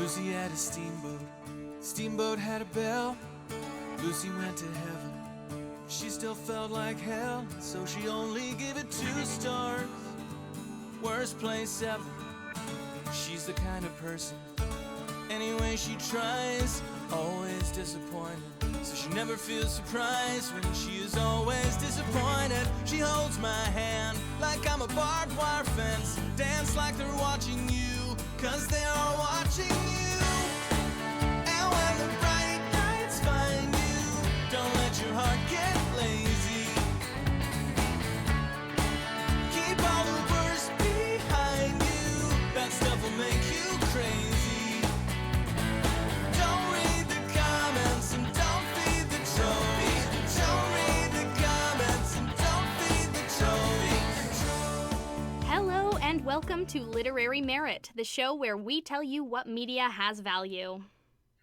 Lucy had a steamboat. Steamboat had a bell. Lucy went to heaven. She still felt like hell, so she only gave it 2 stars. Worst place ever. She's the kind of person, anyway she tries, always disappointed. So she never feels surprised when she is always disappointed. She holds my hand like I'm a barbed wire fence. Dance like they're watching you, 'cause they are watching you. And when the bright lights find you, don't let your heart get lazy. Keep all the worst behind you. That stuff will make you crazy. Don't read the comments and don't feed the trophy. Don't read the comments and don't feed the trophy. Hello and welcome to Literary Merit, the show where we tell you what media has value.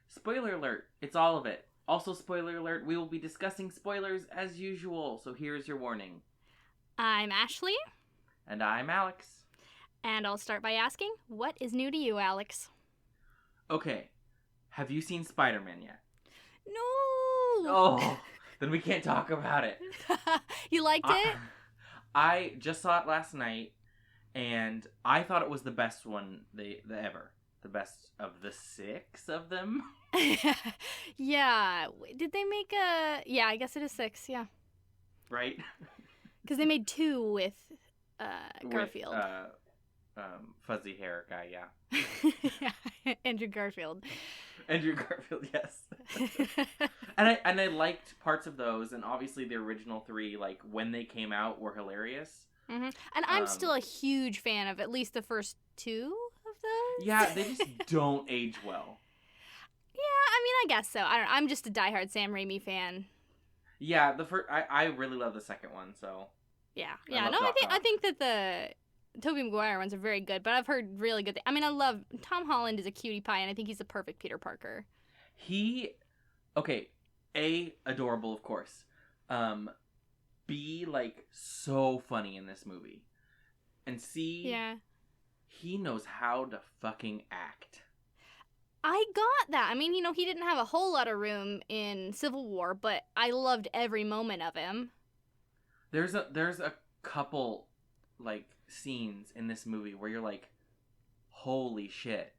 Spoiler alert, it's all of it. Also, spoiler alert, we will be discussing spoilers as usual, so here's your warning. I'm Ashley, And I'm Alex. and I'll start by asking, what is new to you, Alex? Okay, have you seen Spider-Man yet? No! Oh, then we can't talk about it. You liked it? I just saw it last night, and I thought it was the best one ever. The best of the 6 of them. Yeah. Did they make a... Yeah, I guess it is 6, yeah. Right? Because they made 2 with Garfield. With, fuzzy hair guy, yeah. Yeah, Andrew Garfield. Andrew Garfield, yes. and I liked parts of those, and obviously the original 3, like, when they came out, were hilarious. Mm-hmm. And I'm still a huge fan of at least the first 2 of those. Yeah, they just don't age well. Yeah, I mean, I guess so. I don't know. I'm just a diehard Sam Raimi fan. Yeah, I really love the second one, so. Yeah. I think that the Tobey Maguire ones are very good, but I've heard really good things. I mean, I love Tom Holland is a cutie pie, and I think he's the perfect Peter Parker. A, adorable, of course. B, like, so funny in this movie. And C, yeah, he knows how to fucking act. I got that. I mean, he didn't have a whole lot of room in Civil War, but I loved every moment of him. There's a couple, like, scenes in this movie where you're like, holy shit.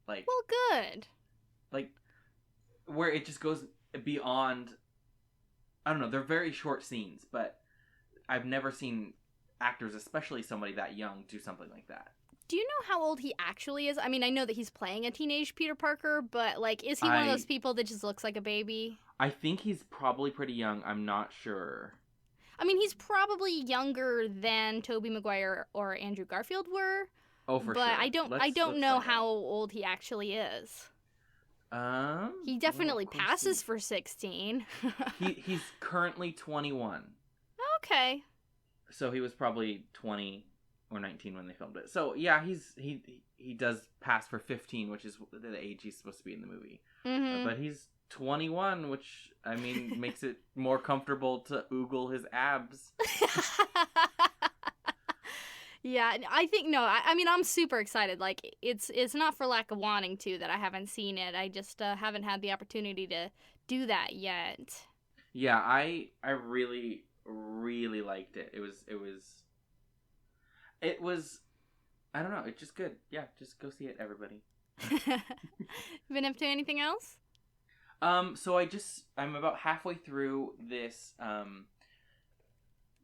Like, well, good. Like, where it just goes beyond, I don't know, they're very short scenes, but I've never seen actors, especially somebody that young, do something like that. Do you know how old he actually is? I mean, I know that he's playing a teenage Peter Parker, but, like, is he one of those people that just looks like a baby? I think he's probably pretty young. I'm not sure. I mean, he's probably younger than Tobey Maguire or Andrew Garfield were. Oh, for sure. But I don't know how old he actually is. He definitely passes for 16. He's currently 21. Okay. So he was probably 20 or 19 when they filmed it. So yeah, he does pass for 15, which is the age he's supposed to be in the movie. Mm-hmm. But he's 21, which, I mean, makes it more comfortable to oogle his abs. Yeah, I think, no, I mean, I'm super excited. Like, it's not for lack of wanting to that I haven't seen it. I just haven't had the opportunity to do that yet. Yeah, I really, really liked it. It was, I don't know, it's just good. Yeah, just go see it, everybody. Been up to anything else? So I'm about halfway through this,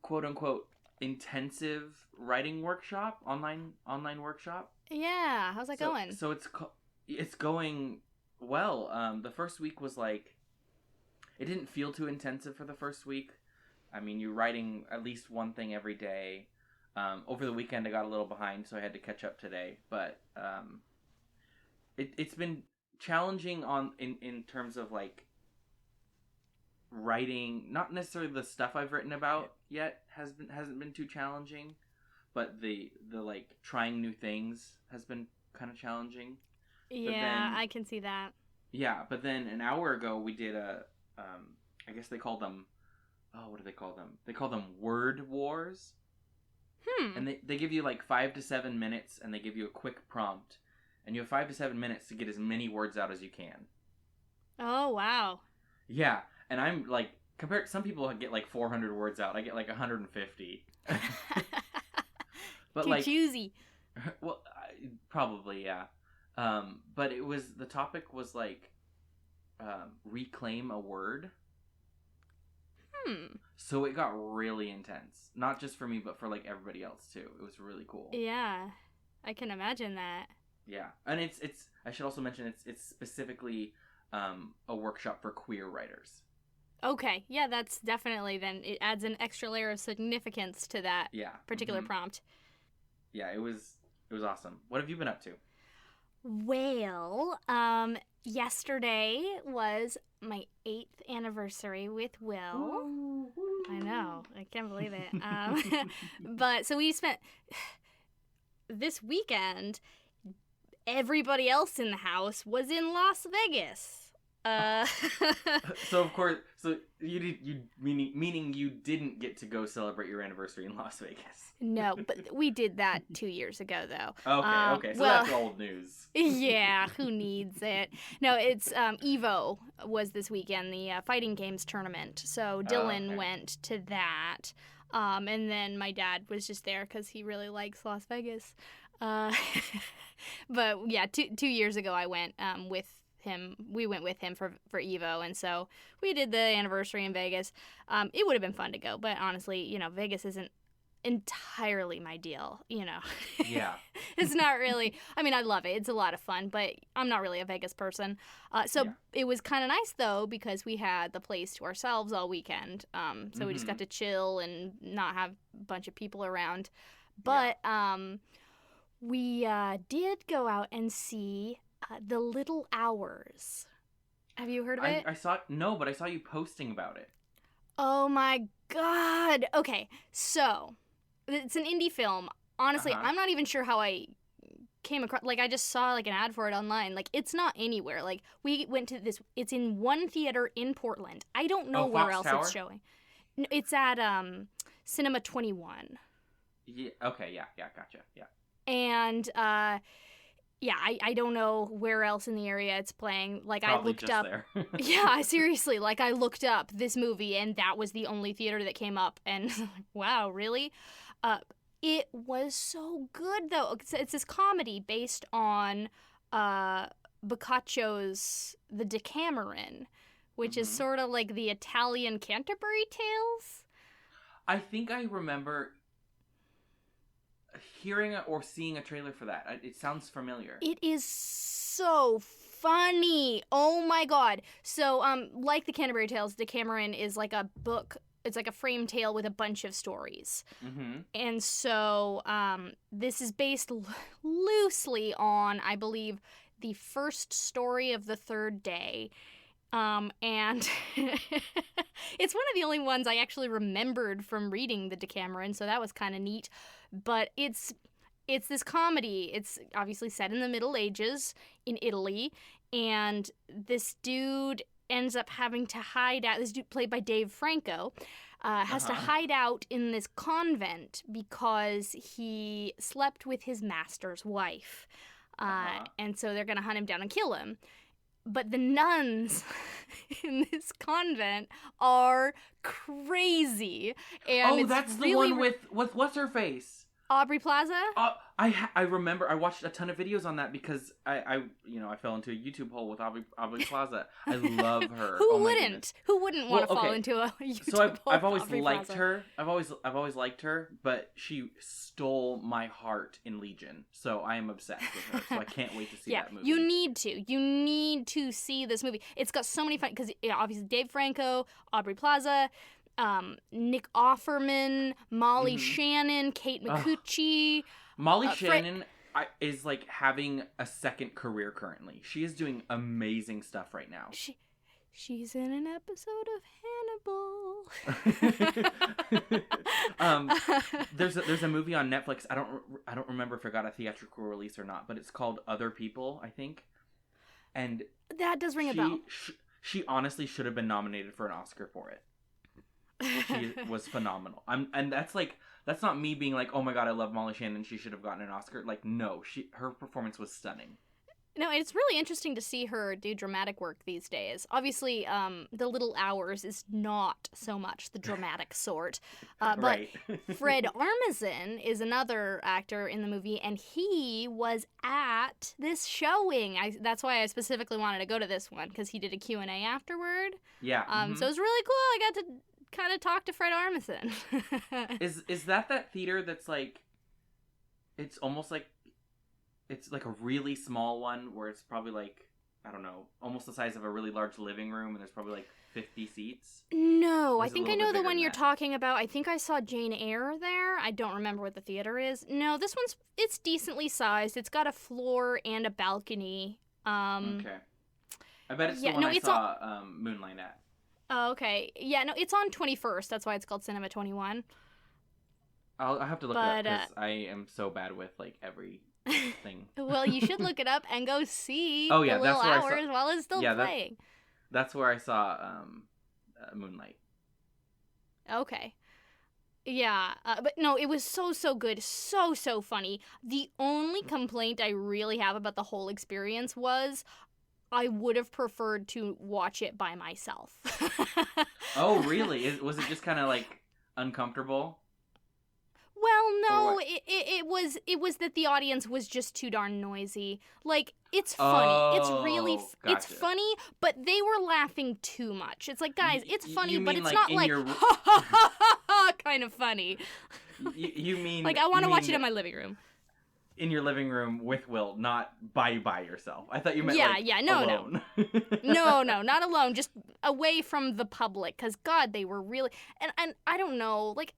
quote unquote, intensive writing workshop, online workshop. Yeah, how's that going? So it's going well. The first week was like, it didn't feel too intensive for the first week. I mean, you're writing at least one thing every day. Over the weekend I got a little behind, so I had to catch up today. But it's been challenging in terms of, like, writing, not necessarily the stuff I've written about yet hasn't been too challenging, but the like trying new things has been kind of challenging. Yeah, I can see that. Yeah, but then an hour ago we did I guess they called them, what do they call them? They call them word wars. And they give you like 5 to 7 minutes, and they give you a quick prompt, and you have 5 to 7 minutes to get as many words out as you can. Oh, wow. Yeah, and I'm like, compared, some people get like 400 words out. I get like 150. But Too like, choosy. well, probably, yeah. But the topic was like, reclaim a word. So it got really intense. Not just for me, but for like everybody else too. It was really cool. Yeah, I can imagine that. Yeah, and it's I should also mention it's specifically a workshop for queer writers. Okay, yeah, that's definitely, then it adds an extra layer of significance to that particular prompt. Yeah, it was awesome. What have you been up to? Well, yesterday was my 8th anniversary with Will. Woo. I know, I can't believe it. But so we spent this weekend. Everybody else in the house was in Las Vegas. So of course, meaning you didn't get to go celebrate your anniversary in Las Vegas. No, but we did that 2 years ago, though. Okay, so that's old news. Yeah, who needs it? No, it's Evo was this weekend, the fighting games tournament. So Dylan went to that, and then my dad was just there because he really likes Las Vegas. But yeah, 2 years ago I went with him. We went with him for Evo, and so we did the anniversary in Vegas. It would have been fun to go, but honestly, Vegas isn't entirely my deal, Yeah. It's not really, I mean, I love it. It's a lot of fun, but I'm not really a Vegas person. It was kind of nice, though, because we had the place to ourselves all weekend. So we just got to chill and not have a bunch of people around. But we did go out and see The Little Hours. Have you heard of it? I saw you posting about it. Oh my god. Okay, so it's an indie film. Honestly, I'm not even sure how I came across, like, I just saw like an ad for it online. Like, it's not anywhere. Like, we went to this, it's in one theater in Portland. I don't know where else Tower? it's showing. It's at Cinema 21. Yeah, okay, yeah, gotcha. Yeah. And I don't know where else in the area it's playing. Like, Probably I looked just up. There. Yeah, seriously. Like, I looked up this movie, and that was the only theater that came up. And wow, really? It was so good, though. It's this comedy based on Boccaccio's The Decameron, which is sort of like the Italian Canterbury Tales. I think I remember hearing or seeing a trailer for that. It sounds familiar. It is so funny. Oh my god. So, like the Canterbury Tales, Decameron is like a book. It's like a frame tale with a bunch of stories. And so, this is based loosely on, I believe, the first story of the third day. And it's one of the only ones I actually remembered from reading the Decameron, so that was kind of neat. But it's this comedy. It's obviously set in the Middle Ages in Italy, and this dude ends up having to hide out. This dude, played by Dave Franco, has to hide out in this convent because he slept with his master's wife. And so they're going to hunt him down and kill him. But the nuns in this convent are crazy. And that's the really one with what's her face? Aubrey Plaza? I remember I watched a ton of videos on that because I fell into a YouTube hole with Aubrey Plaza. I love her. Who wouldn't? Who wouldn't want to fall into a YouTube hole? So I've always with Aubrey liked Plaza? her. I've always liked her, but she stole my heart in Legion. So I am obsessed with her. So I can't wait to see that movie. You need to see this movie. It's got so many fun, because obviously Dave Franco, Aubrey Plaza, Nick Offerman, Molly Shannon, Kate Micucci. Molly Shannon is like having a second career currently. She is doing amazing stuff right now. She's in an episode of Hannibal. There's a movie on Netflix. I don't remember if it got a theatrical release or not, but it's called Other People, I think. And that does ring a bell. She honestly should have been nominated for an Oscar for it. She was phenomenal. And that's not me being like, oh my god, I love Molly Shannon, she should have gotten an Oscar. Like, no, her performance was stunning. No, it's really interesting to see her do dramatic work these days. Obviously, The Little Hours is not so much the dramatic sort. Right. But Fred Armisen is another actor in the movie, and he was at this showing. That's why I specifically wanted to go to this one, because he did a Q&A afterward. Yeah. So it was really cool. I got to kind of talk to Fred Armisen. Is that theater that's like, it's almost like, it's like a really small one where it's probably like, I don't know, almost the size of a really large living room, and there's probably like 50 seats? No, Or I is it a think I little know bit the bigger one than you're that? talking about. I think I saw Jane Eyre there. I don't remember what the theater is. No, this one's, it's decently sized. It's got a floor and a balcony. Okay. I bet it's yeah, the one no, I it's saw Moonlight at. Oh, okay. Yeah, no, it's on 21st. That's why it's called Cinema 21. I'll have to look it But, up because I am so bad with like every thing. Well, you should look it up and go see Oh, yeah, The Little that's where I saw- Hours while it's still Yeah, playing. That's where I saw Moonlight. Okay. Yeah, but no, it was so good, so funny. The only complaint I really have about the whole experience was I would have preferred to watch it by myself. Oh, really? Was it just kind of like uncomfortable? Well, Or no, what? it was that the audience was just too darn noisy. Like, it's funny. It's really Oh, it's gotcha. funny, but they were laughing too much. It's like, guys, it's funny, you but mean, it's like, not in like your- ha ha ha ha ha kind of funny. You mean Like, I want to you watch it mean in my living room. in your living room with Will, not by yourself. I thought you meant Yeah, like yeah, no. alone. No, not alone, just away from the public, cuz god, they were really and I don't know, like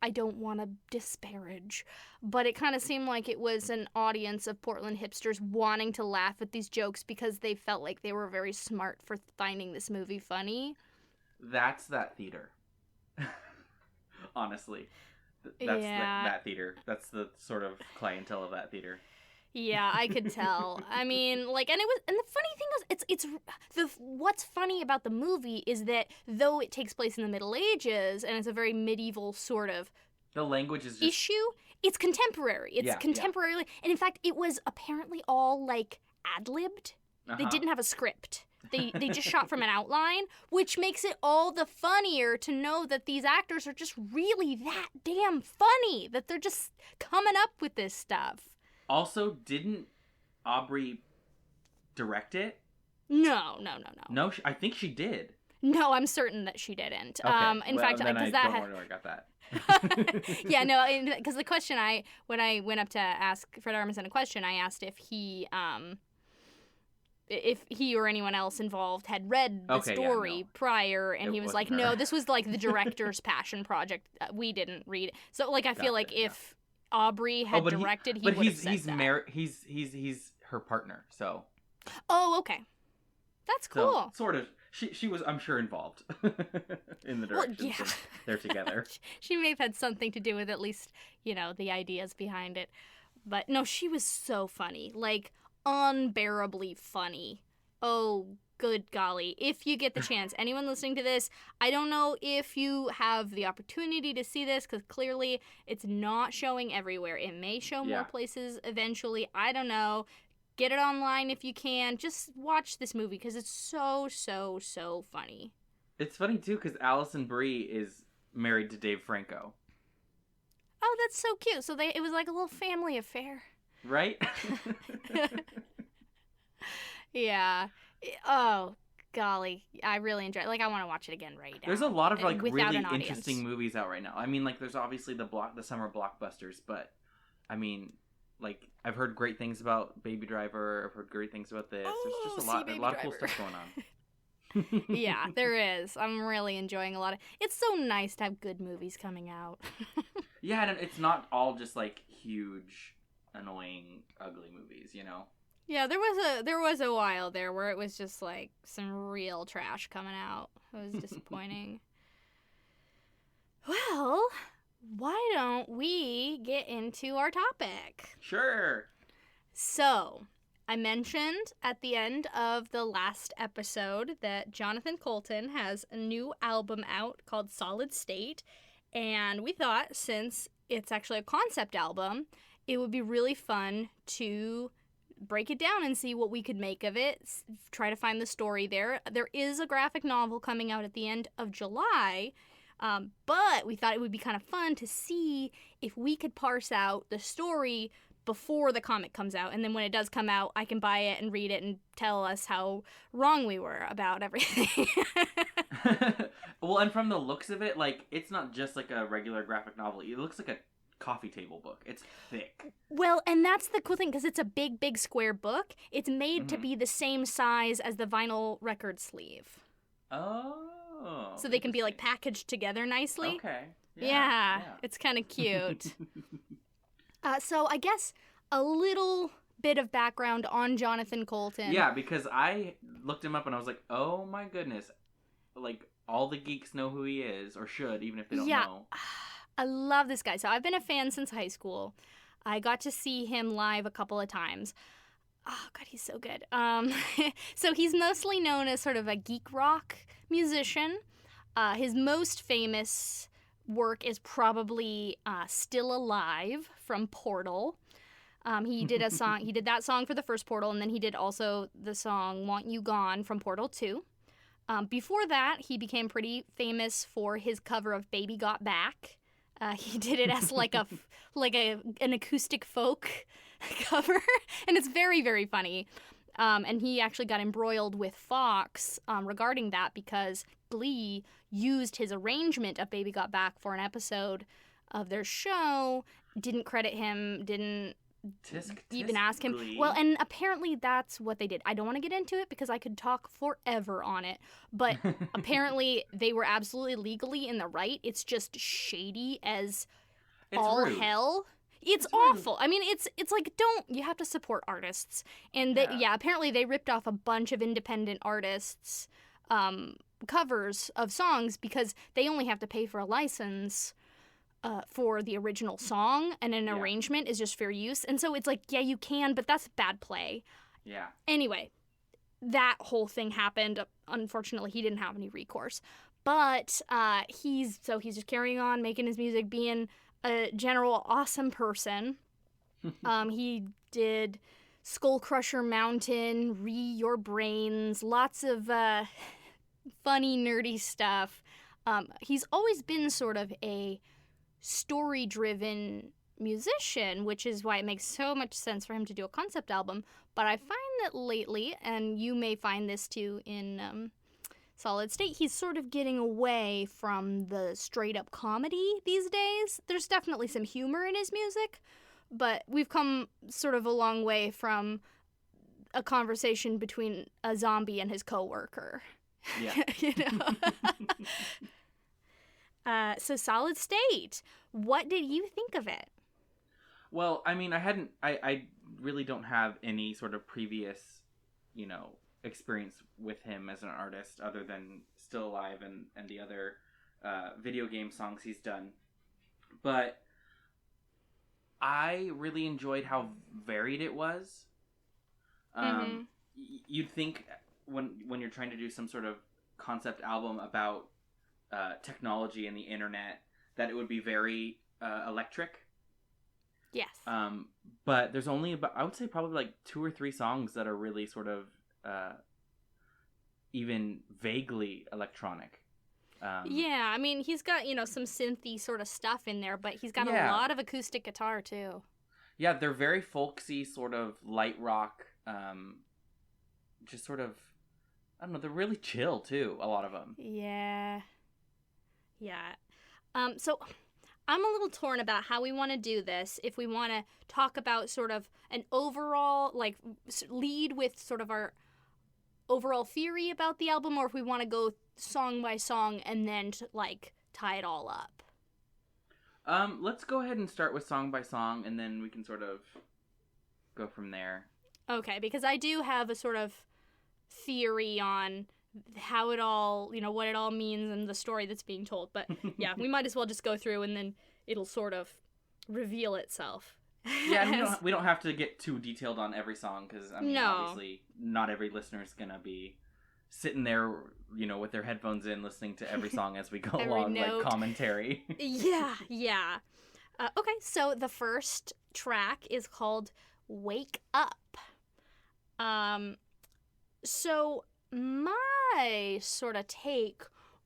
I don't want to disparage, but it kind of seemed like it was an audience of Portland hipsters wanting to laugh at these jokes because they felt like they were very smart for finding this movie funny. That's that theater. Honestly. That's Yeah. that theater. That's the sort of clientele of that theater. Yeah, I could tell. I mean, like, and the funny thing is, what's funny about the movie is that though it takes place in the Middle Ages and it's a very medieval sort of The language is just issue, it's contemporary. It's Yeah, contemporary, and in fact, it was apparently all like ad-libbed. They uh-huh. didn't have a script. They just shot from an outline, which makes it all the funnier to know that these actors are just really that damn funny, that they're just coming up with this stuff. Also, didn't Aubrey direct it? No. No, I think she did. No, I'm certain that she didn't. Okay. In well, fact, then because I that don't had... know where I got that. Yeah, no, because the question when I went up to ask Fred Armisen a question, I asked if he or anyone else involved had read the Okay, yeah, story no. prior, and It he was like, wasn't her. no, this was like the director's passion project. We didn't read it. So, like, I feel like Gotcha, yeah. if Aubrey had but directed, he but would have said he's that. married. He's her partner. So Oh, okay. That's cool. So, sort of. She was, I'm sure, involved in the Well, direction. yeah. Since they're together. She may have had something to do with at least, the ideas behind it. But no, she was so funny. Like, unbearably funny. Oh, good golly. If you get the chance, anyone listening to this, I don't know if you have the opportunity to see this, because clearly it's not showing everywhere. It may show Yeah. more places eventually. I don't know. Get it online if you can. Just watch this movie, because it's so funny. It's funny too because Allison Brie is married to Dave Franco, Oh, that's so cute. So it was like a little family affair. right? Yeah. Oh, golly. I really enjoy it. Like, I want to watch it again right now. There's a lot of like without really an audience. interesting movies out right now. I mean, like there's obviously the summer blockbusters, but I mean, like I've heard great things about Baby Driver. I've heard great things about this. Oh, There's just see a Baby lot of cool Driver. stuff going on. Yeah, there is. I'm really enjoying a lot of... It's so nice to have good movies coming out. Yeah, and it's not all just like huge, annoying, ugly movies, you know? Yeah, there was a while there where it was just like some real trash coming out. It was disappointing. Well, why don't we get into our topic? Sure. So, I mentioned at the end of the last episode that Jonathan Coulton has a new album out called Solid State, and we thought since it's actually a concept album, it would be really fun to break it down and see what we could make of it, try to find the story there. There is a graphic novel coming out at the end of July, but we thought it would be kind of fun to see if we could parse out the story before the comic comes out, and then when it does come out, I can buy it and read it and tell us how wrong we were about everything. Well, and from the looks of it, like, it's not just like a regular graphic novel. It looks like a coffee table book. It's thick. Well, and that's the cool thing, because it's a big, big square book. It's made to be the same size as the vinyl record sleeve. Oh. So they can be, like, packaged together nicely. Okay. Yeah. It's kind of cute. So I guess a little bit of background on Jonathan Coulton. Yeah, because I looked him up and I was like, oh my goodness. Like, all the geeks know who he is, or should, even if they don't know. I love this guy. So I've been a fan since high school. I got to see him live a couple of times. Oh, God, he's so good. So he's mostly known as sort of a geek rock musician. His most famous work is probably Still Alive from Portal. He did a song. He did that song for the first Portal, and then he did also the song Want You Gone from Portal 2. Before that, he became pretty famous for his cover of Baby Got Back. He did it as an acoustic folk cover, and it's very, very funny. And he actually got embroiled with Fox regarding that because Glee used his arrangement of Baby Got Back for an episode of their show, didn't credit him, didn't even ask him. Glee. Well, and apparently that's what they did. I don't want to get into it because I could talk forever on it, but apparently they were absolutely legally in the right. It's just shady as all rude. hell. It's awful. I mean, it's like, you have to support artists. And apparently they ripped off a bunch of independent artists' covers of songs because they only have to pay for a license for the original song, and an arrangement is just fair use. And so it's like, yeah, you can, but that's bad play. Yeah. Anyway, that whole thing happened. Unfortunately, he didn't have any recourse. But he's just carrying on, making his music, being a general awesome person. He did Skull Crusher Mountain, Your Brains, lots of funny, nerdy stuff. He's always been sort of a story-driven musician, which is why it makes so much sense for him to do a concept album. But I find that lately, and you may find this too in Solid State, he's sort of getting away from the straight-up comedy these days. There's definitely some humor in his music, but we've come sort of a long way from a conversation between a zombie and his coworker. Yeah. You know? So Solid State, what did you think of it? Well, I mean, I really don't have any sort of previous, experience with him as an artist other than Still Alive and the other video game songs he's done. But I really enjoyed how varied it was. You'd think when you're trying to do some sort of concept album about technology and the internet that it would be very electric. Yes. But there's only about, I would say probably like 2 or 3 songs that are really sort of even vaguely electronic. Yeah, I mean, he's got, some synthy sort of stuff in there, but he's got a lot of acoustic guitar too. Yeah, they're very folksy, sort of light rock, just sort of, I don't know, they're really chill too, a lot of them. Yeah. So I'm a little torn about how we want to do this. If we want to talk about sort of an overall, like, lead with sort of our overall theory about the album, or if we want to go song by song and then, tie it all up. Let's go ahead and start with song by song, and then we can sort of go from there. Okay, because I do have a sort of theory on how it all, what it all means and the story that's being told. But yeah, we might as well just go through and then it'll sort of reveal itself. Yeah, and we don't have to get too detailed on every song because, obviously not every listener's going to be sitting there, with their headphones in listening to every song as we go along, note. like commentary. Yeah. Okay, so the first track is called Wake Up. So my sort of take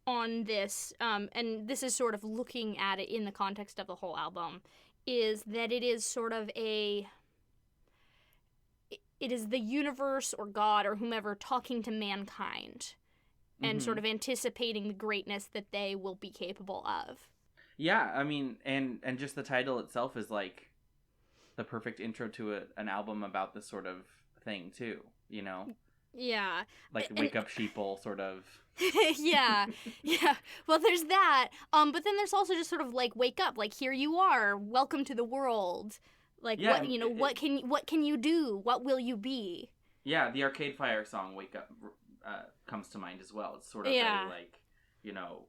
on this, and this is sort of looking at it in the context of the whole album, is that it is sort of it is the universe or God or whomever talking to mankind and sort of anticipating the greatness that they will be capable of. Yeah, I mean, and just the title itself is like the perfect intro to an album about this sort of thing too, you know? Yeah. Like Wake Up Sheeple sort of. yeah. Well, there's that. But then there's also just sort of like wake up, like here you are, welcome to the world. Like Yeah, what can you do? What will you be? Yeah, the Arcade Fire song "Wake Up" comes to mind as well. It's sort of very like, you know,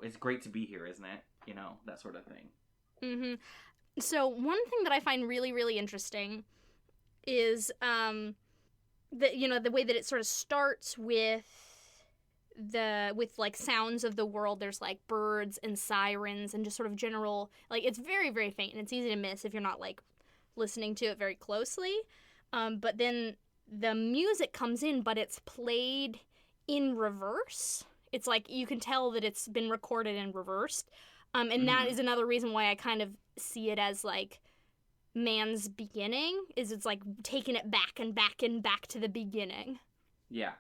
it's great to be here, isn't it? You know, that sort of thing. Mm-hmm. So one thing that I find really, really interesting is the way that it sort of starts with like sounds of the world. There's like birds and sirens and just sort of general, like it's very, very faint and it's easy to miss if you're not like listening to it very closely. But then the music comes in, but it's played in reverse. It's like you can tell that it's been recorded and reversed. And that is another reason why I kind of see it as like man's beginning, is it's like taking it back and back and back to the beginning. Yeah.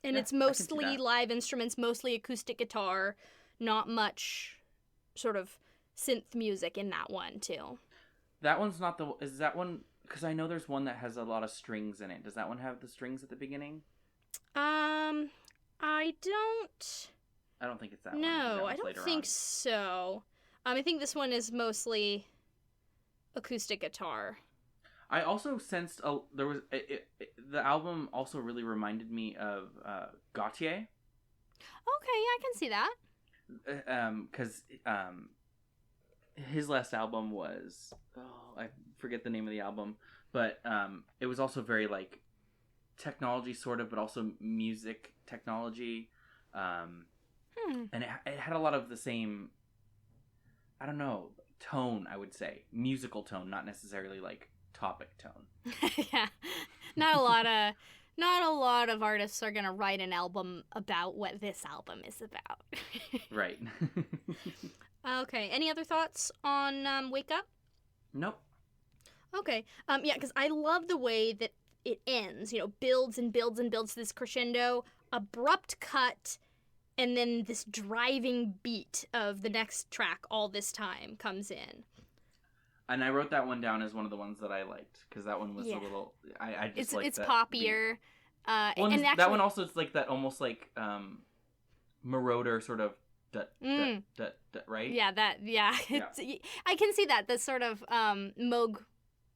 And it's mostly live instruments, mostly acoustic guitar, not much sort of synth music in that one too. That one's not is that one, because I know there's one that has a lot of strings in it. Does that one have the strings at the beginning? I don't think it's that one. No, I don't think so. I think this one is mostly acoustic guitar. I also sensed there was the album also really reminded me of Gautier. Okay, yeah, I can see that. Because his last album was I forget the name of the album, but it was also very like technology sort of, but also music technology. And it had a lot of the same, I don't know, tone, I would say. Musical tone, not necessarily like topic tone. Yeah. Not a lot of artists are going to write an album about what this album is about. Right. Okay. Any other thoughts on Wake Up? Nope. Okay. Yeah, because I love the way that it ends, builds and builds and builds to this crescendo, abrupt cut, and then this driving beat of the next track all this time comes in. And I wrote that one down as one of the ones that I liked, because that one was a little, I just liked it's that poppier. And actually, that one also is like that almost like marauder sort of right? Yeah, I can see that, the sort of Moog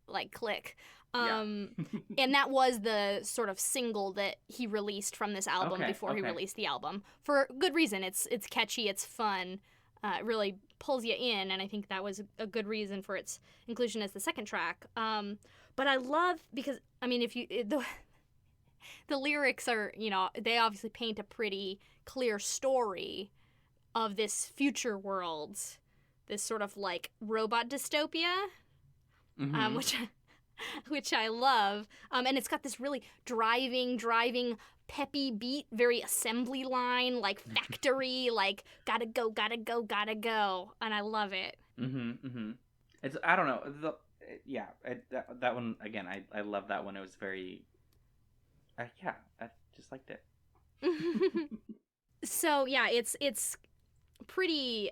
like click. And that was the sort of single that he released from this album before he released the album. For good reason. It's catchy, it's fun. It really pulls you in, and I think that was a good reason for its inclusion as the second track. But I love, because, I mean, the lyrics are, they obviously paint a pretty clear story of this future world, this sort of like robot dystopia, which I love. And it's got this really driving, peppy beat, very assembly line, like factory, like gotta go. And I love it. It's, I don't know. That one, again, I love that one. It was very, I just liked it. So, yeah, it's pretty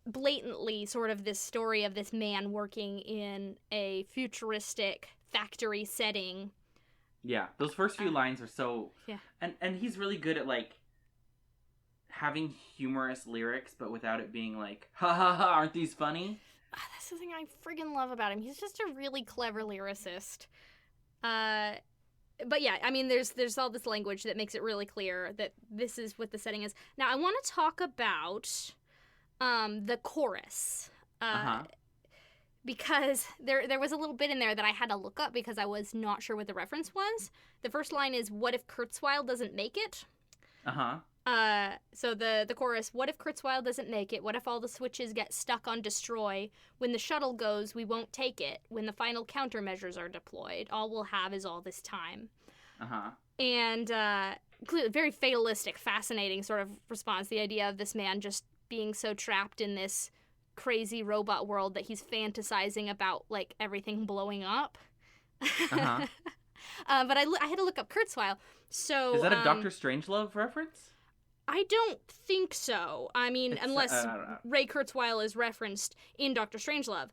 blatantly sort of this story of this man working in a futuristic factory setting. Yeah, those first few lines are so... Yeah. And he's really good at, like, having humorous lyrics, but without it being like, ha ha ha, aren't these funny? That's the thing I friggin' love about him. He's just a really clever lyricist. But yeah, I mean, there's all this language that makes it really clear that this is what the setting is. Now, I want to talk about the chorus. Because there was a little bit in there that I had to look up because I was not sure what the reference was. The first line is, "What if Kurzweil doesn't make it?" So the chorus, what if Kurzweil doesn't make it? What if all the switches get stuck on destroy? When the shuttle goes, we won't take it. When the final countermeasures are deployed, all we'll have is all this time. Uh-huh. And clearly very fatalistic, fascinating sort of response. The idea of this man just being so trapped in this crazy robot world that he's fantasizing about, like, everything blowing up. Uh-huh. But I had to look up Kurzweil. So Is that a Dr. Strangelove reference? I don't think so. I mean, It's, unless Ray Kurzweil is referenced in Dr. Strangelove.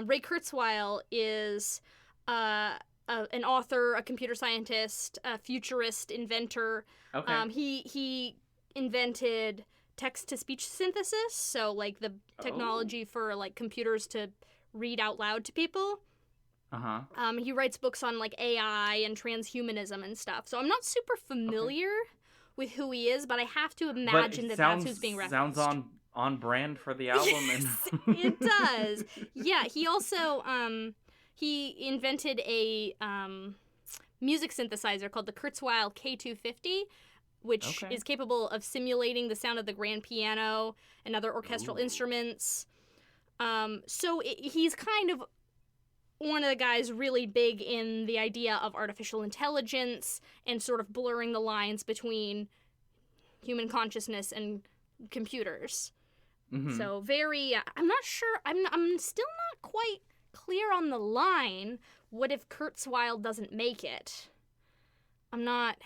Ray Kurzweil is an author, a computer scientist, a futurist, inventor. Okay. He invented text-to-speech synthesis, so like the technology for like computers to read out loud to people. Uh-huh. He writes books on like AI and transhumanism and stuff. So I'm not super familiar with who he is, but I have to imagine that's who's being referenced. Sounds on brand for the album. Yes, it does. Yeah, he also he invented a music synthesizer called the Kurzweil K250, which is capable of simulating the sound of the grand piano and other orchestral instruments. So he's kind of one of the guys really big in the idea of artificial intelligence and sort of blurring the lines between human consciousness and computers. Mm-hmm. So very, I'm not sure, I'm still not quite clear on the line. What if Kurzweil doesn't make it? I'm not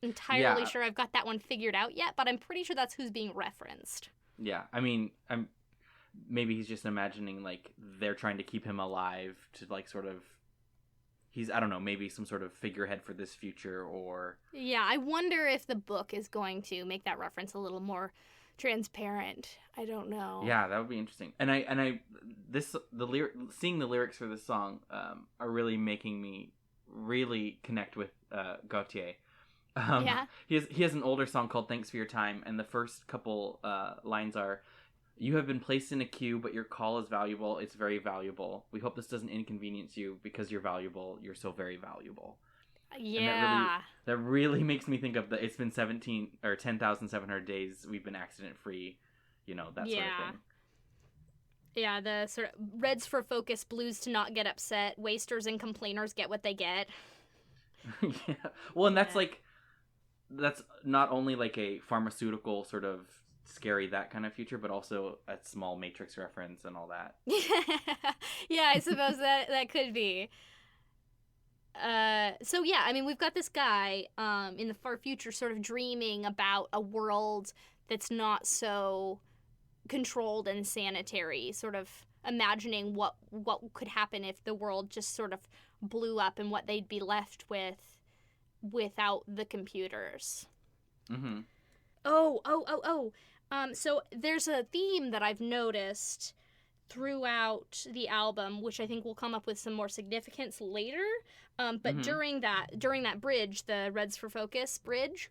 entirely sure I've got that one figured out yet, but I'm pretty sure that's who's being referenced. Yeah, I mean, maybe he's just imagining, like, they're trying to keep him alive to, like, sort of, I don't know, maybe some sort of figurehead for this future, or... Yeah, I wonder if the book is going to make that reference a little more transparent. I don't know. Yeah, that would be interesting. And seeing the lyrics for this song are really making me really connect with Gautier. He has an older song called Thanks for Your Time, and the first couple lines are, you have been placed in a queue, but your call is valuable. It's very valuable. We hope this doesn't inconvenience you because you're valuable. You're so very valuable. Yeah. And that really makes me think of it's been 10,700 days we've been accident free, that sort of thing. Yeah, the sort of reds for focus, blues to not get upset, wasters and complainers get what they get. Yeah. Well, and that's that's not only like a pharmaceutical sort of scary that kind of future, but also a small Matrix reference and all that. Yeah, I suppose that could be. So yeah, I mean, we've got this guy in the far future sort of dreaming about a world that's not so controlled and sanitary, sort of imagining what could happen if the world just sort of blew up and what they'd be left with without the computers. Mm-hmm. So there's a theme that I've noticed throughout the album, which I think will come up with some more significance later. But during that bridge, the Reds for Focus bridge,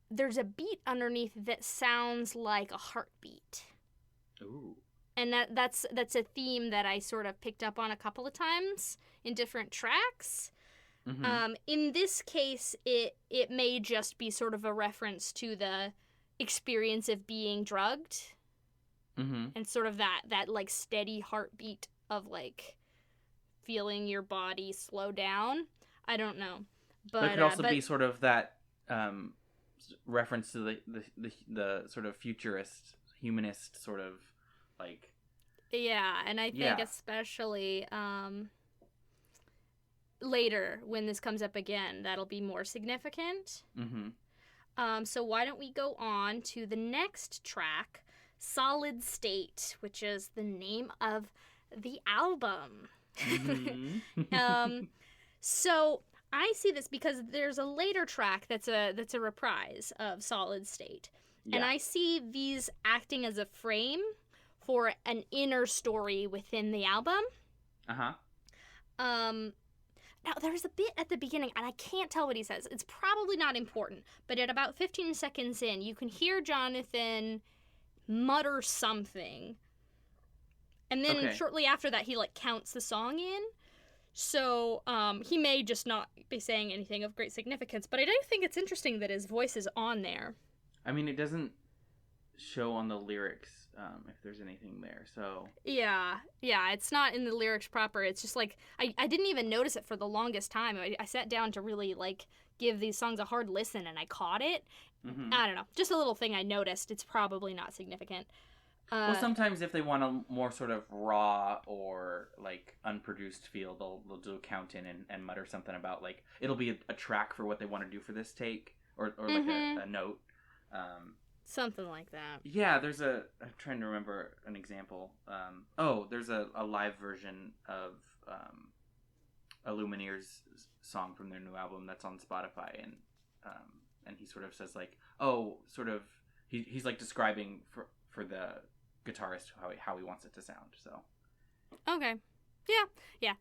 there's a beat underneath that sounds like a heartbeat. Ooh. And that's a theme that I sort of picked up on a couple of times in different tracks. Mm-hmm. In this case, it may just be sort of a reference to the experience of being drugged, and sort of that like steady heartbeat of like feeling your body slow down. I don't know, but it could also be sort of that reference to the sort of futurist, humanist sort of like. Yeah, and I think especially later when this comes up again, that'll be more significant. So why don't we go on to the next track, Solid State, which is the name of the album. So I see this because there's a later track that's a reprise of Solid State. Yeah. And I see these acting as a frame for an inner story within the album. Now, there's a bit at the beginning, and I can't tell what he says. It's probably not important, but at about 15 seconds in, you can hear Jonathan mutter something. And then shortly after that, he, like, counts the song in. So he may just not be saying anything of great significance, but I do think it's interesting that his voice is on there. I mean, it doesn't show on the lyrics if there's anything there, so... Yeah, it's not in the lyrics proper. It's just like, I didn't even notice it for the longest time. I sat down to really, like, give these songs a hard listen, and I caught it. Mm-hmm. I don't know. Just a little thing I noticed. It's probably not significant. Well, sometimes if they want a more sort of raw or, like, unproduced feel, they'll do a count in and mutter something about, like, it'll be a track for what they want to do for this take, or like a note. Something like that. Yeah, I'm trying to remember an example. There's a live version of a Lumineers song from their new album that's on Spotify, and he sort of says, like, he's like describing for the guitarist how he wants it to sound, so. Okay. Yeah.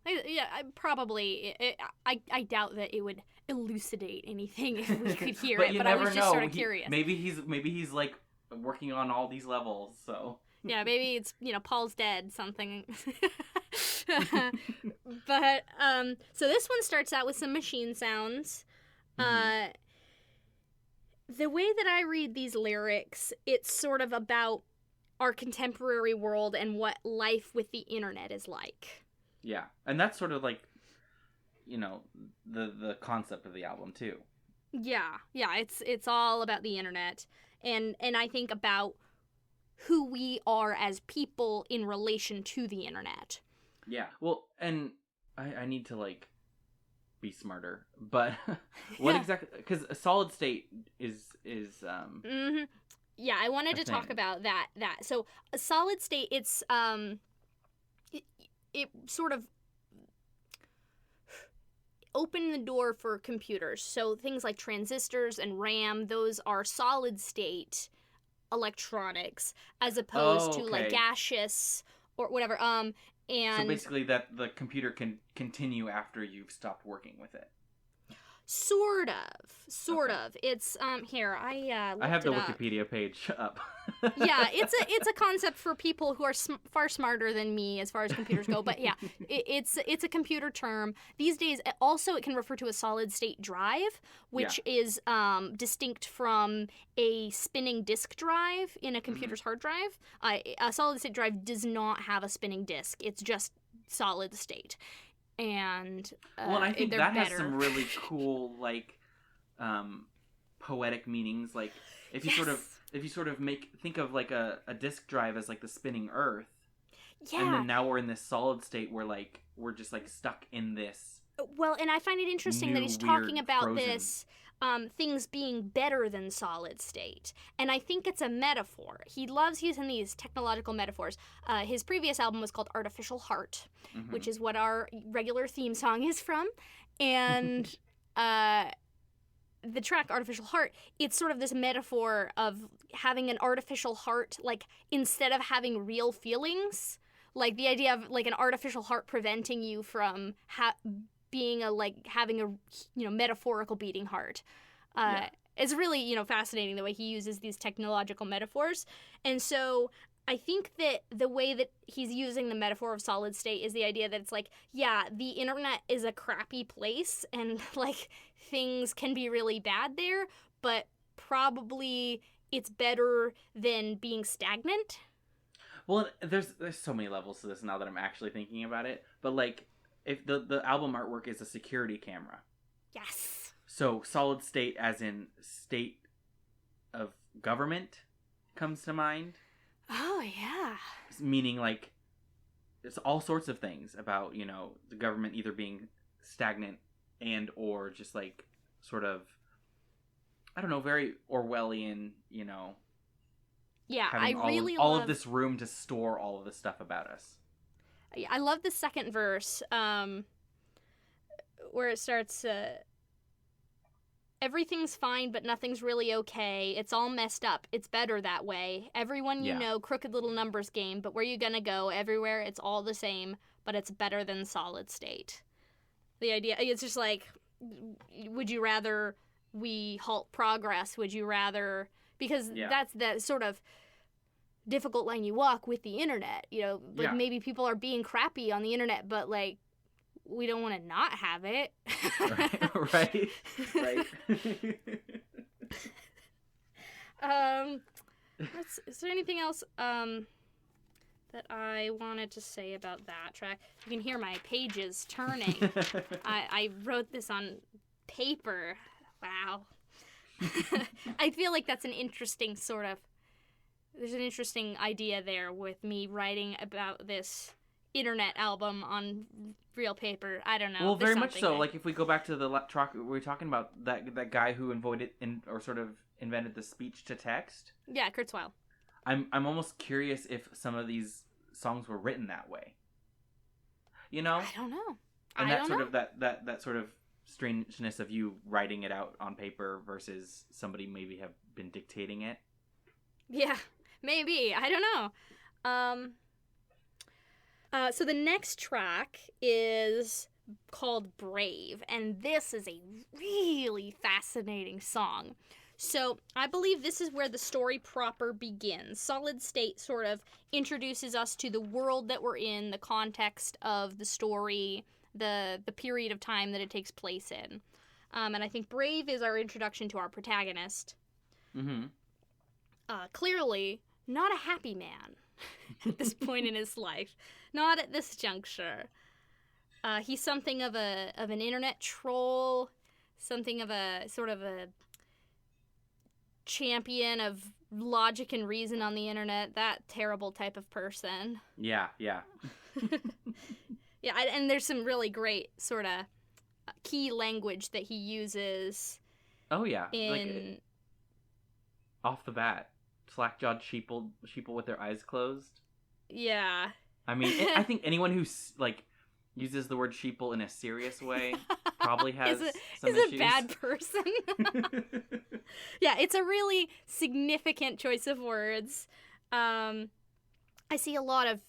I doubt that it would elucidate anything if we could hear it, but I was just sort of curious. Maybe he's like working on all these levels, so. Yeah, maybe it's, Paul's dead, something. But, so this one starts out with some machine sounds. Mm-hmm. The way that I read these lyrics, it's sort of about our contemporary world and what life with the internet is like. Yeah, and that's sort of like, the concept of the album too. Yeah, it's all about the internet, and I think about who we are as people in relation to the internet. Yeah, well, and I need to, like, be smarter, but what exactly? Because a solid state is Mm-hmm. Yeah, I wanted to talk about that. So a solid state, it's it sort of opened the door for computers. So things like transistors and RAM, those are solid state electronics, as opposed to like gaseous or whatever. And so basically that the computer can continue after you've stopped working with it. Sort of. It's here. I have the Wikipedia page up. Yeah, it's a concept for people who are far smarter than me as far as computers go. But yeah, it's a computer term these days. Also, it can refer to a solid state drive, which is distinct from a spinning disk drive in a computer's hard drive. A solid state drive does not have a spinning disk. It's just solid state. And well, and I think that has some really cool, like, poetic meanings. Like, if you sort of think of like a disk drive as like the spinning Earth, and then now we're in this solid state where, like, we're just like stuck in this. Well, and I find it interesting that he's talking about this. Things being better than solid state. And I think it's a metaphor. He loves using these technological metaphors. His previous album was called Artificial Heart, which is what our regular theme song is from. And the track Artificial Heart, it's sort of this metaphor of having an artificial heart, like, instead of having real feelings. Like, the idea of, like, an artificial heart preventing you from being having a metaphorical beating heart. It's really fascinating the way he uses these technological metaphors. And so I think that the way that he's using the metaphor of solid state is the idea that it's like, yeah, the internet is a crappy place and, like, things can be really bad there, but probably it's better than being stagnant. Well, there's so many levels to this now that I'm actually thinking about it, but, like, if the album artwork is a security camera. Yes. So solid state as in state of government comes to mind. Oh, yeah. Meaning, like, it's all sorts of things about, the government either being stagnant and or just, like, sort of, I don't know, very Orwellian, Yeah, having I really all love of this room to store all of this stuff about us. I love the second verse, where it starts, everything's fine, but nothing's really okay. It's all messed up. It's better that way. Everyone you know, crooked little numbers game, but where you gonna go? Everywhere, it's all the same, but it's better than solid state. The idea, it's just like, would you rather we halt progress? Would you rather, because that's the sort of difficult line you walk with the internet, like maybe people are being crappy on the internet, but, like, we don't want to not have it. Right. Is there anything else that I wanted to say about that track? You can hear my pages turning. I wrote this on paper. Wow. I feel like that's an interesting there's an interesting idea there with me writing about this internet album on real paper. I don't know. Well, very much so. Like, if we go back to the track, we were talking about that guy who invented the speech to text. Yeah, Kurzweil. I'm almost curious if some of these songs were written that way. You know? I don't know. And that sort of strangeness of you writing it out on paper versus somebody maybe have been dictating it. Yeah, maybe. I don't know. So the next track is called Brave, and this is a really fascinating song. So I believe this is where the story proper begins. Solid State sort of introduces us to the world that we're in, the context of the story, the period of time that it takes place in. And I think Brave is our introduction to our protagonist. Mm-hmm. Clearly, not a happy man at this point in his life. Not at this juncture. He's something of an internet troll, something of a sort of a champion of logic and reason on the internet, that terrible type of person. Yeah. Yeah, and there's some really great sort of key language that he uses. Oh, yeah. In... off the bat, slack-jawed sheeple with their eyes closed. Yeah. I mean, I think anyone who, uses the word sheeple in a serious way probably has some issues. Is a bad person. Yeah, it's a really significant choice of words. I see a lot of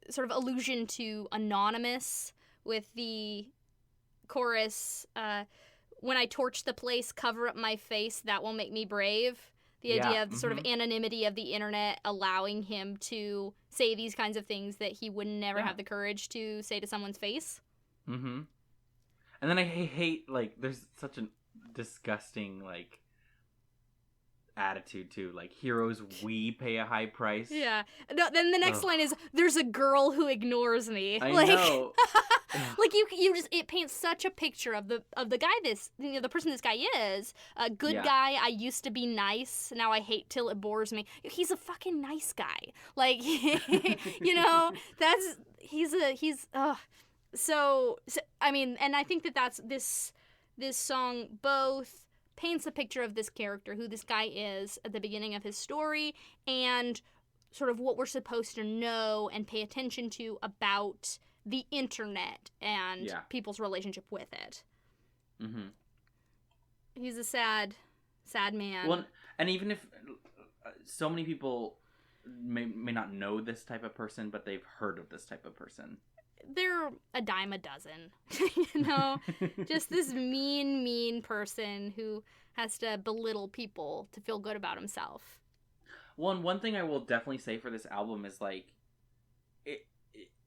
sort of allusion to Anonymous with the chorus, when I torch the place, cover up my face, that will make me brave. The idea of the sort of anonymity of the internet allowing him to say these kinds of things that he would never have the courage to say to someone's face. Mm-hmm. And then I hate, there's such a disgusting, attitude, too. Heroes, we pay a high price. Yeah. No, then the next line is, there's a girl who ignores me. I know. You just, it paints such a picture of the guy the person this guy is. A good guy, I used to be nice, now I hate till it bores me. He's a fucking nice guy. So I mean, and I think that's this song both paints a picture of this character, who this guy is at the beginning of his story, and sort of what we're supposed to know and pay attention to about the internet and people's relationship with it. Mm-hmm. He's a sad man. Well, and even if so many people may not know this type of person, but they've heard of this type of person. They're a dime a dozen, just this mean person who has to belittle people to feel good about himself. Well, and one thing I will definitely say for this album is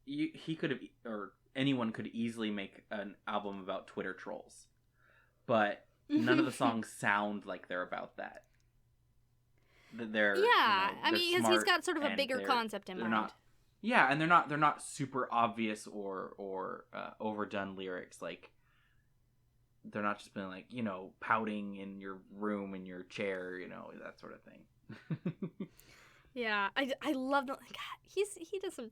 he could have, or anyone could easily make an album about Twitter trolls, but none of the songs sound like they're about that. They're I mean, because he's got sort of a bigger concept in mind. And they're not super obvious or overdone lyrics. They're not just been pouting in your room in your chair, that sort of thing. Yeah, I love the he does some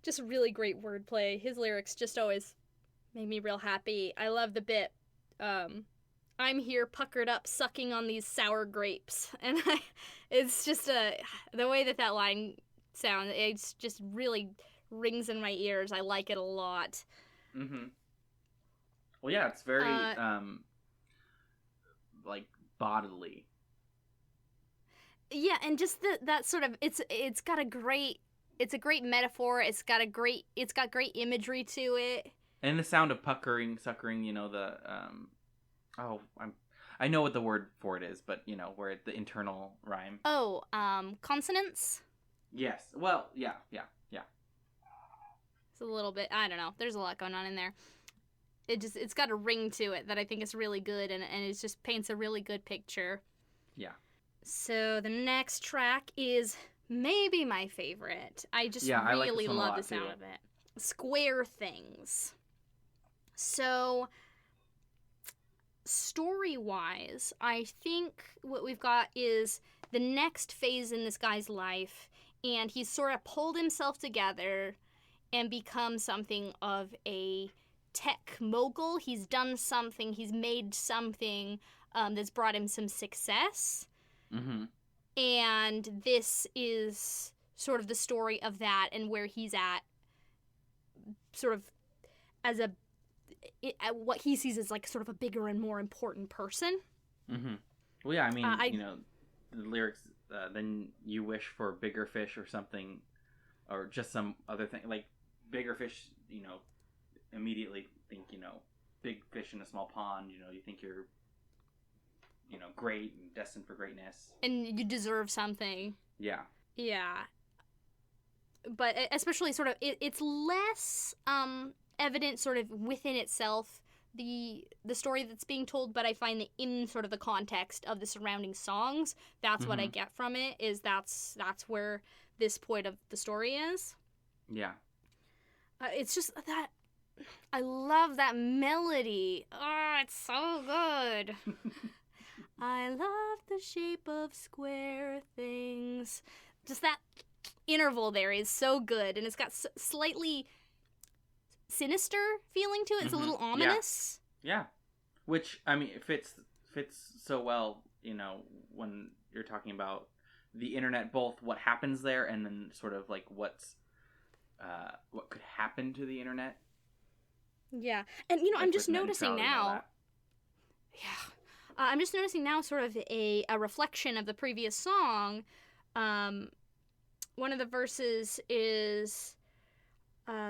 just really great wordplay. His lyrics just always make me real happy. I love the bit, I'm here puckered up sucking on these sour grapes, and it's just the way that line sound, it's just really rings in my ears. I like it a lot. Mm-hmm. Well, yeah, it's very bodily. Yeah, and just that sort of it's a great metaphor. It's got great imagery to it. And the sound of puckering, suckering, I know what the word for it is, but where the internal rhyme. Oh, consonants. Yes. Well, yeah. It's a little bit, I don't know. There's a lot going on in there. It's got a ring to it that I think is really good, and it just paints a really good picture. Yeah. So the next track is maybe my favorite. I just I like really this one a love lot, the sound too. of it. Square Things. So, story-wise, I think what we've got is the next phase in this guy's life, and he's sort of pulled himself together and become something of a tech mogul. He's done something, he's made something that's brought him some success. Mm-hmm. And this is sort of the story of that and where he's at, sort of as what he sees as like sort of a bigger and more important person. Mm-hmm. Well, yeah, I mean, the lyrics, then you wish for bigger fish or something, or just some other thing, like bigger fish, immediately think, big fish in a small pond, you think you're, great and destined for greatness. And you deserve something. Yeah. Yeah. But especially sort of, it's less evident sort of within itself, the story that's being told, but I find that in sort of the context of the surrounding songs, that's what I get from it, is that's where this point of the story is. Yeah. It's just that I love that melody. Oh, it's so good. I love the shape of square things. Just that interval there is so good, and it's got slightly sinister feeling to it. It's a little ominous. Yeah. Which, I mean, it fits so well, when you're talking about the internet, both what happens there and then sort of like what could happen to the internet. Yeah. And, I'm just noticing now. Yeah. I'm just noticing now sort of a reflection of the previous song. One of the verses is,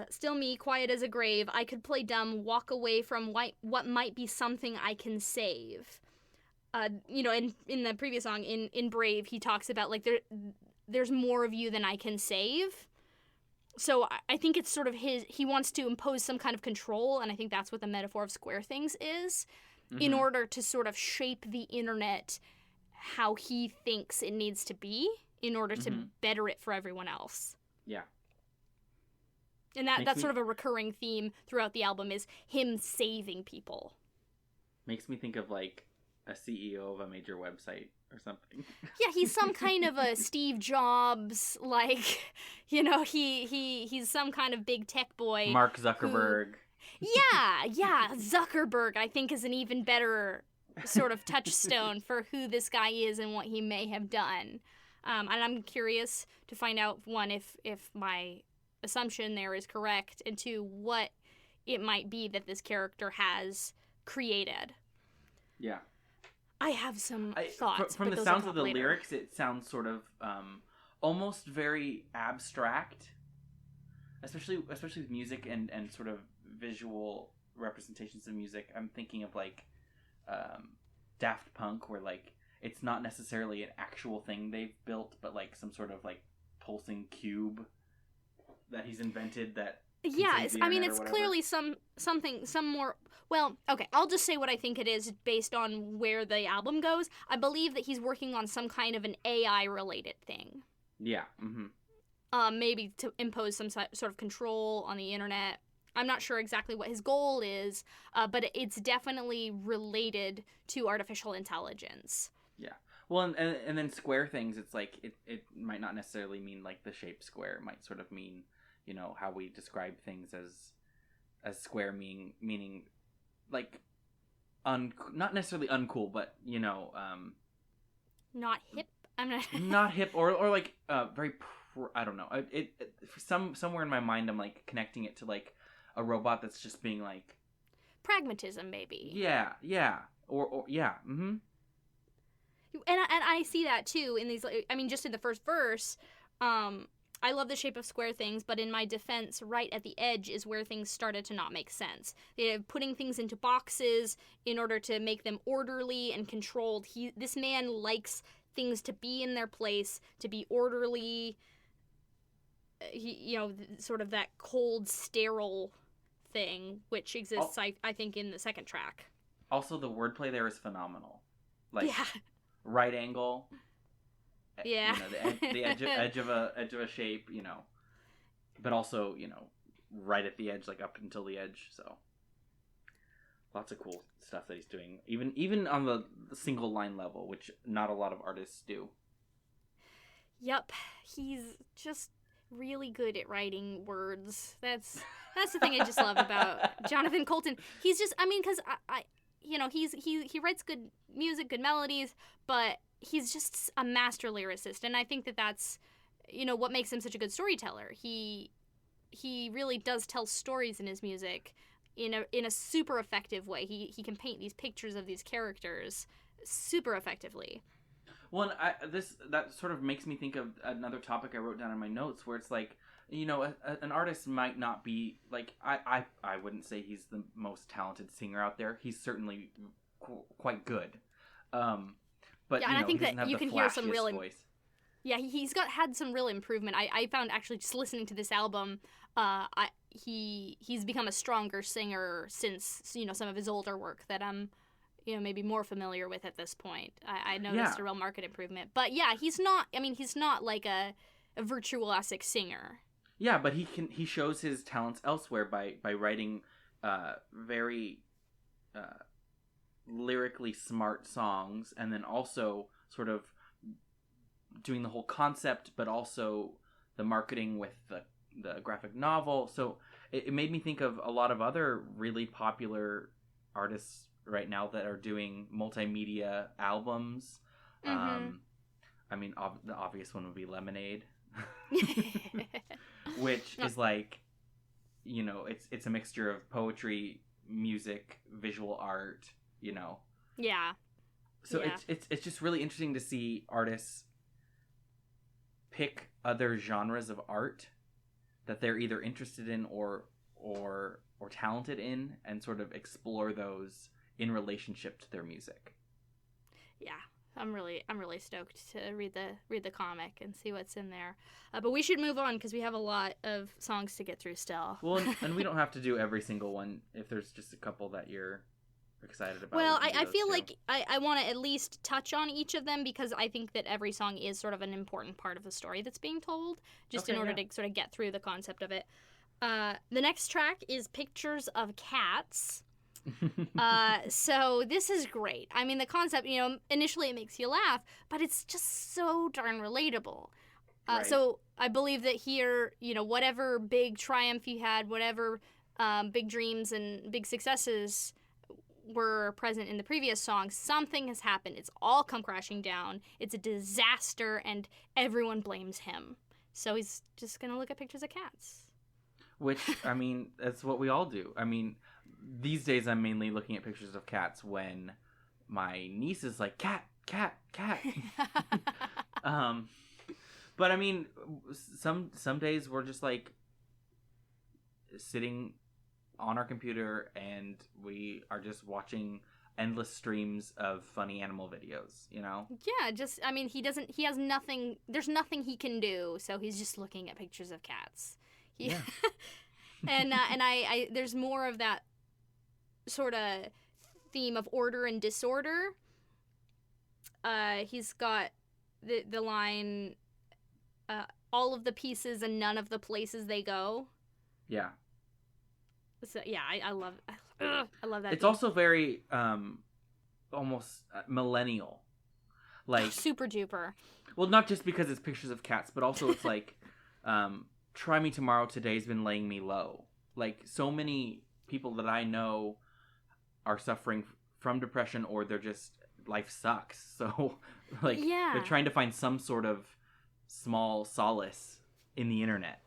still me, quiet as a grave. I could play dumb, walk away from what might be something I can save. In the previous song, in Brave, he talks about, like, there's more of you than I can save. So I think it's sort of he wants to impose some kind of control, and I think that's what the metaphor of square things is, in order to sort of shape the internet how he thinks it needs to be in order to better it for everyone else. Yeah. And that's sort of a recurring theme throughout the album, is him saving people. Makes me think of, like, a CEO of a major website or something. Yeah, he's some kind of a Steve Jobs, like, he's some kind of big tech boy. Mark Zuckerberg. Yeah, Zuckerberg, I think, is an even better sort of touchstone for who this guy is and what he may have done. And I'm curious to find out, one, if my assumption there is correct, and two, what it might be that this character has created. Yeah. I have some thoughts. From the sounds of the lyrics, it sounds sort of almost very abstract, especially with music and sort of visual representations of music. I'm thinking of, like, Daft Punk, where, like, it's not necessarily an actual thing they've built, but, like, some sort of, like, pulsing cube that he's invented that... Yeah, it's clearly some more... Well, okay, I'll just say what I think it is based on where the album goes. I believe that he's working on some kind of an AI-related thing. Yeah, maybe to impose some sort of control on the internet. I'm not sure exactly what his goal is, but it's definitely related to artificial intelligence. Yeah. Well, and then square things, it's like, it might not necessarily mean, like, the shape square. It might sort of mean, how we describe things as square, meaning like, not necessarily uncool, but, not hip? I'm not... not hip, or like, very, I don't know. Somewhere in my mind, I'm, like, connecting it to, like, a robot that's just being, like... pragmatism, maybe. Yeah. Or yeah, And I see that, too, in these... I mean, just in the first verse, I love the shape of square things, but in my defense, right at the edge is where things started to not make sense. Putting things into boxes in order to make them orderly and controlled. This man likes things to be in their place, to be orderly, sort of that cold, sterile thing, which exists, I think, in the second track. Also, the wordplay there is phenomenal. Like, yeah. right angle. Yeah. The edge of a shape, but also, right at the edge, like up until the edge. So lots of cool stuff that he's doing, even on the single line level, which not a lot of artists do. Yep, he's just really good at writing words. That's the thing I just love about Jonathan Coulton. He's just, because he writes good music, good melodies, but he's just a master lyricist, and I think that's what makes him such a good storyteller. He really does tell stories in his music in a super effective way. He can paint these pictures of these characters super effectively. Well, and that sort of makes me think of another topic I wrote down in my notes, where it's like, an artist might not be like, I wouldn't say he's the most talented singer out there. He's certainly quite good. But yeah, and I think that you can hear some real voice. Yeah, he's had some real improvement. I found actually just listening to this album, he's become a stronger singer since some of his older work that I'm maybe more familiar with at this point. I noticed a real market improvement. But yeah, he's not like a virtuosic singer. Yeah, but he shows his talents elsewhere by writing very lyrically smart songs, and then also sort of doing the whole concept, but also the marketing with the graphic novel. So it made me think of a lot of other really popular artists right now that are doing multimedia albums. Mm-hmm. The obvious one would be Lemonade, which is like, it's a mixture of poetry, music, visual art, Yeah. So it's just really interesting to see artists pick other genres of art that they're either interested in or talented in, and sort of explore those in relationship to their music. Yeah, I'm really stoked to read the comic and see what's in there. But we should move on because we have a lot of songs to get through still. Well, and we don't have to do every single one. If there's just a couple that you're excited about. Well, I feel like I want to at least touch on each of them, because I think that every song is sort of an important part of the story that's being told, just in order to sort of get through the concept of it. The next track is Pictures of Cats. So this is great. The concept, initially it makes you laugh, but it's just so darn relatable. Right. So I believe that here, whatever big triumph you had, whatever big dreams and big successes were present in the previous song, something has happened. It's all come crashing down. It's a disaster, and everyone blames him. So he's just gonna look at pictures of cats. Which, that's what we all do. These days I'm mainly looking at pictures of cats when my niece is like, cat. But some days we're just like sitting on our computer and we are just watching endless streams of funny animal videos, Yeah, just, he has nothing, there's nothing he can do, so he's just looking at pictures of cats. Yeah. and I there's more of that sort of theme of order and disorder. He's got the line, all of the pieces and none of the places they go. Yeah. So yeah, I love that. It's also very almost millennial, like super duper. Well, not just because it's pictures of cats, but also it's like, try me tomorrow, today's been laying me low. Like, so many people that I know are suffering from depression, or they're just, life sucks. So like, they're trying to find some sort of small solace in the internet.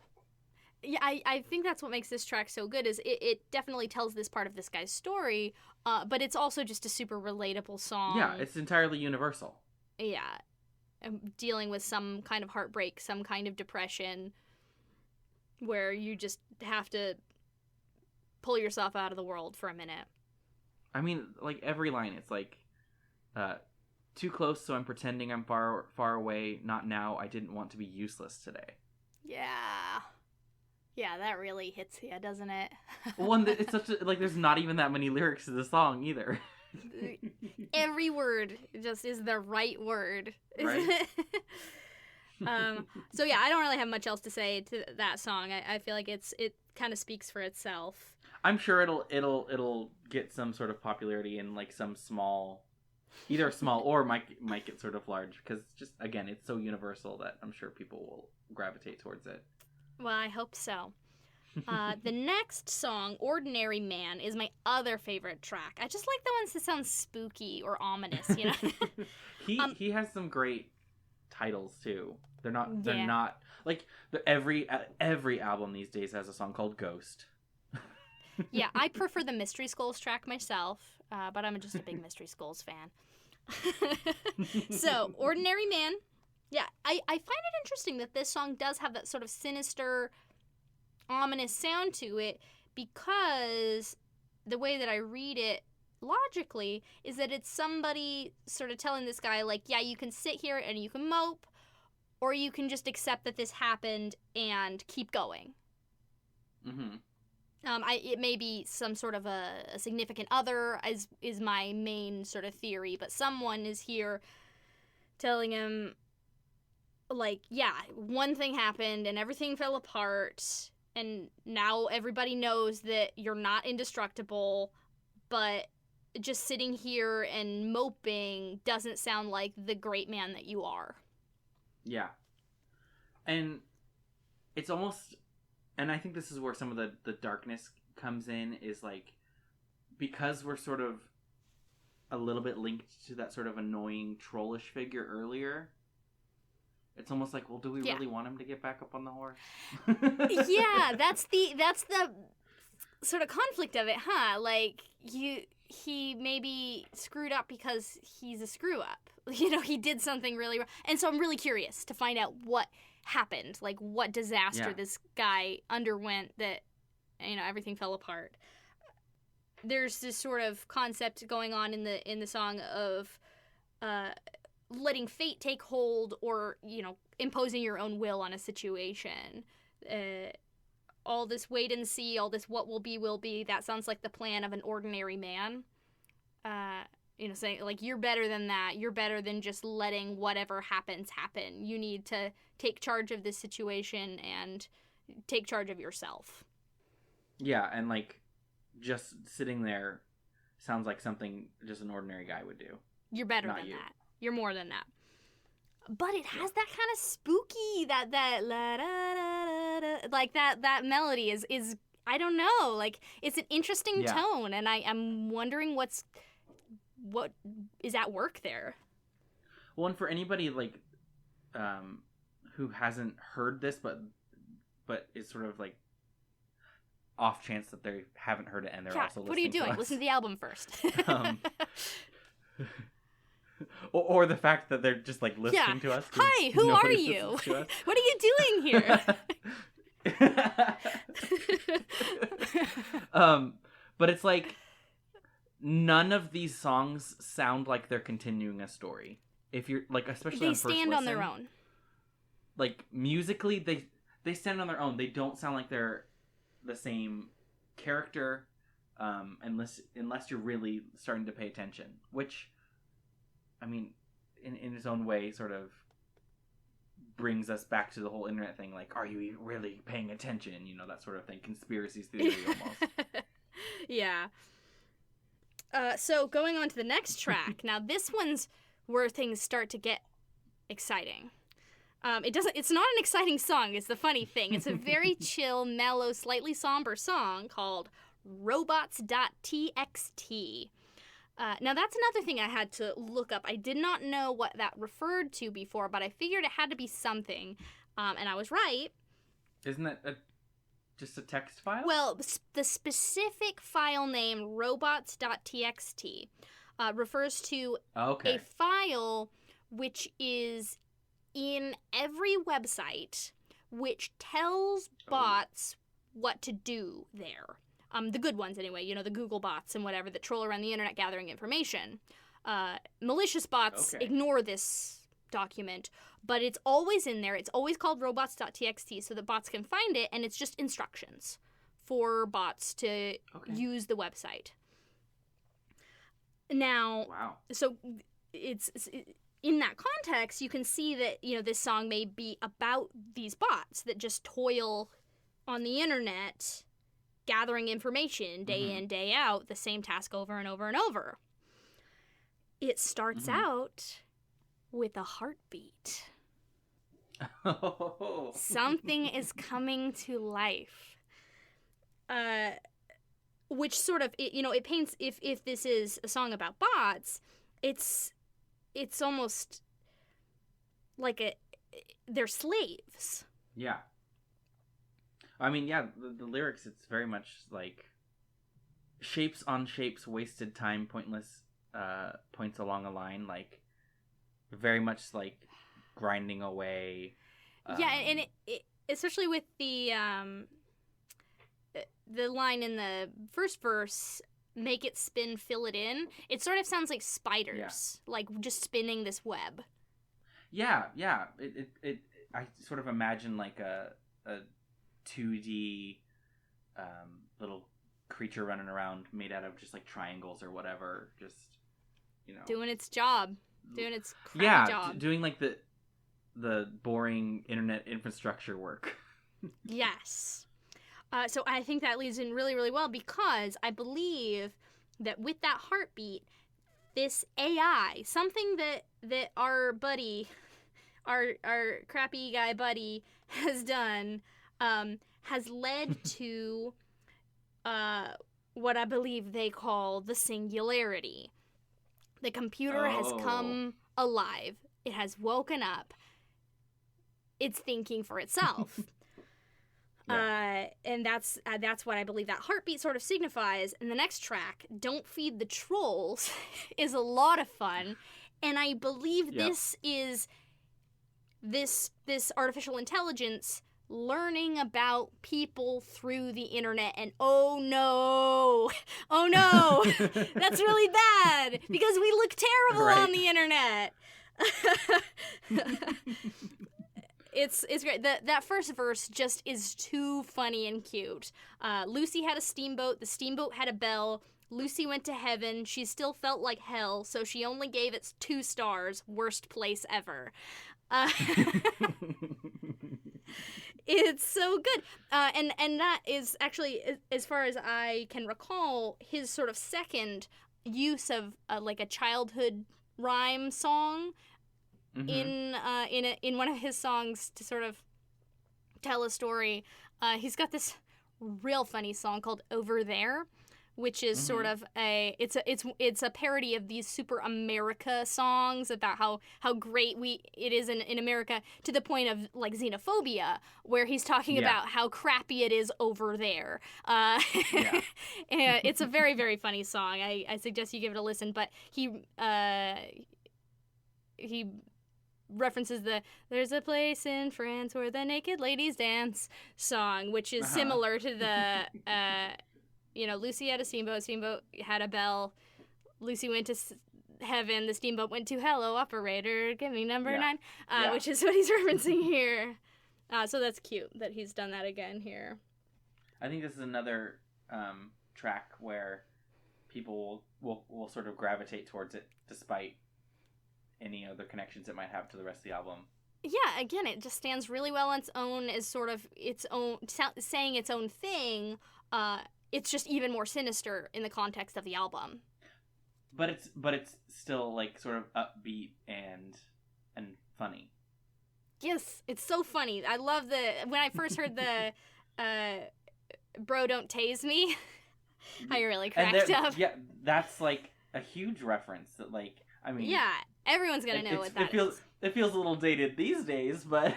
Yeah, I think that's what makes this track so good, is it definitely tells this part of this guy's story, but it's also just a super relatable song. Yeah, it's entirely universal. Yeah. Dealing with some kind of heartbreak, some kind of depression, where you just have to pull yourself out of the world for a minute. Like, every line, it's like, too close, so I'm pretending I'm far away, not now, I didn't want to be useless today. Yeah. Yeah, that really hits you, doesn't it? One that it's such a, like there's not even that many lyrics to the song either. Every word just is the right word. Right? So yeah, I don't really have much else to say to that song. I feel like it kind of speaks for itself. I'm sure it'll get some sort of popularity in like some small, either small or might get sort of large, because just again it's so universal that I'm sure people will gravitate towards it. Well, I hope so. The next song, Ordinary Man, is my other favorite track. I just like the ones that sound spooky or ominous, you know? He has some great titles too. They're not Yeah. like every album these days has a song called Ghost. Yeah, I prefer the Mystery Skulls track myself, but I'm just a big Mystery Skulls fan. So, Ordinary Man. Yeah, I find it interesting that this song does have that sort of sinister, ominous sound to it, because the way that I read it logically is that it's somebody sort of telling this guy, like, yeah, you can sit here and you can mope, or you can just accept that this happened and keep going. Mm-hmm. It may be some sort of a significant other, is my main sort of theory, but someone is here telling him, like, yeah, one thing happened and everything fell apart, and now everybody knows that you're not indestructible, but just sitting here and moping doesn't sound like the great man that you are. Yeah. And it's almost, and I think this is where some of the darkness comes in, is like, because we're sort of a little bit linked to that sort of annoying trollish figure earlier, it's almost like, well, do we really want him to get back up on the horse? Yeah, that's the sort of conflict of it, huh? Like, he maybe screwed up because he's a screw up. You know, he did something really wrong. And so I'm really curious to find out what happened, like what disaster this guy underwent that, you know, everything fell apart. There's this sort of concept going on in the song of letting fate take hold, or, you know, imposing your own will on a situation. All this wait and see, all this what will be, that sounds like the plan of an ordinary man. You know, saying, like, you're better than that. You're better than just letting whatever happens happen. You need to take charge of this situation and take charge of yourself. Yeah, and, like, just sitting there sounds like something just an ordinary guy would do. You're better Not than you. that. You're more than that. But it has that kind of spooky, that la da da da, like that melody is I don't know, like, it's an interesting tone, and I'm wondering what is at work there. Well, and for anybody like who hasn't heard this, but is sort of like off chance that they haven't heard it and they're also listening. What are you doing? To us. Listen to the album first. Or the fact that they're just like listening to us. Hi, who are you? What are you doing here? But it's like none of these songs sound like they're continuing a story. If you're like, especially they stand on their own. Like musically, they stand on their own. They don't sound like they're the same character, unless you're really starting to pay attention. Which, I mean, in its own way, sort of brings us back to the whole internet thing. Like, are you really paying attention? You know, that sort of thing. Conspiracy theory almost. Yeah. So going on to the next track. Now, this one's where things start to get exciting. It's not an exciting song, is the funny thing. It's a very chill, mellow, slightly somber song called Robots.txt. Now, that's another thing I had to look up. I did not know what that referred to before, but I figured it had to be something, and I was right. Isn't that just a text file? Well, the specific file name, robots.txt, refers to a file which is in every website which tells bots what to do there. The good ones, anyway, you know, the Google bots and whatever that troll around the internet gathering information. Malicious bots ignore this document, but it's always in there. It's always called robots.txt so that bots can find it, and it's just instructions for bots to use the website. Now, so it's in that context, you can see that, this song may be about these bots that just toil on the internet, gathering information day in, day out, the same task over and over and over. It starts out with a heartbeat. Something is coming to life. Which sort of, it paints, if this is a song about bots, it's almost like they're slaves. Yeah. I mean, yeah, the lyrics, it's very much like shapes on shapes, wasted time, pointless points along a line, like very much like grinding away. Yeah, and it especially with the line in the first verse, make it spin, fill it in. It sort of sounds like spiders, like just spinning this web. Yeah. I sort of imagine like a 2D little creature running around made out of just like triangles or whatever, just doing its job, doing its crappy job. Doing like the boring internet infrastructure work. Yes. So I think that leads in really, really well, because I believe that with that heartbeat, this AI, something that our buddy, our crappy guy buddy has done, has led to what I believe they call the singularity. The computer has come alive. It has woken up. It's thinking for itself. And that's what I believe that heartbeat sort of signifies. And the next track, Don't Feed the Trolls, is a lot of fun. And I believe this is this artificial intelligence learning about people through the internet, and oh no, that's really bad, because we look terrible on the internet. It's great. That first verse just is too funny and cute. Lucy had a steamboat. The steamboat had a bell. Lucy went to heaven. She still felt like hell, so she only gave it 2 stars. Worst place ever. It's so good. And that is actually, as far as I can recall, his sort of second use of like a childhood rhyme song. In one of his songs to sort of tell a story. He's got this real funny song called Over There, which is sort of it's a parody of these super America songs about how great it is in America, to the point of like xenophobia, where he's talking about how crappy it is over there. And it's a very, very funny song. I suggest you give it a listen. But he references the "There's a place in France where the naked ladies dance" song, which is similar to the Lucy had a steamboat had a bell, Lucy went to heaven, the steamboat went to hello operator, give me number 9, which is what he's referencing here. So that's cute that he's done that again here. I think this is another track where people will sort of gravitate towards it despite any other connections it might have to the rest of the album. Yeah, again, it just stands really well on its own as sort of its own, saying its own thing. It's just even more sinister in the context of the album. But it's still like sort of upbeat and funny. Yes, it's so funny. I love when I first heard the "Bro Don't Tase Me," I really cracked up. Yeah, that's like a huge reference that, like, I mean, yeah, everyone's gonna know what that is. It feels a little dated these days, but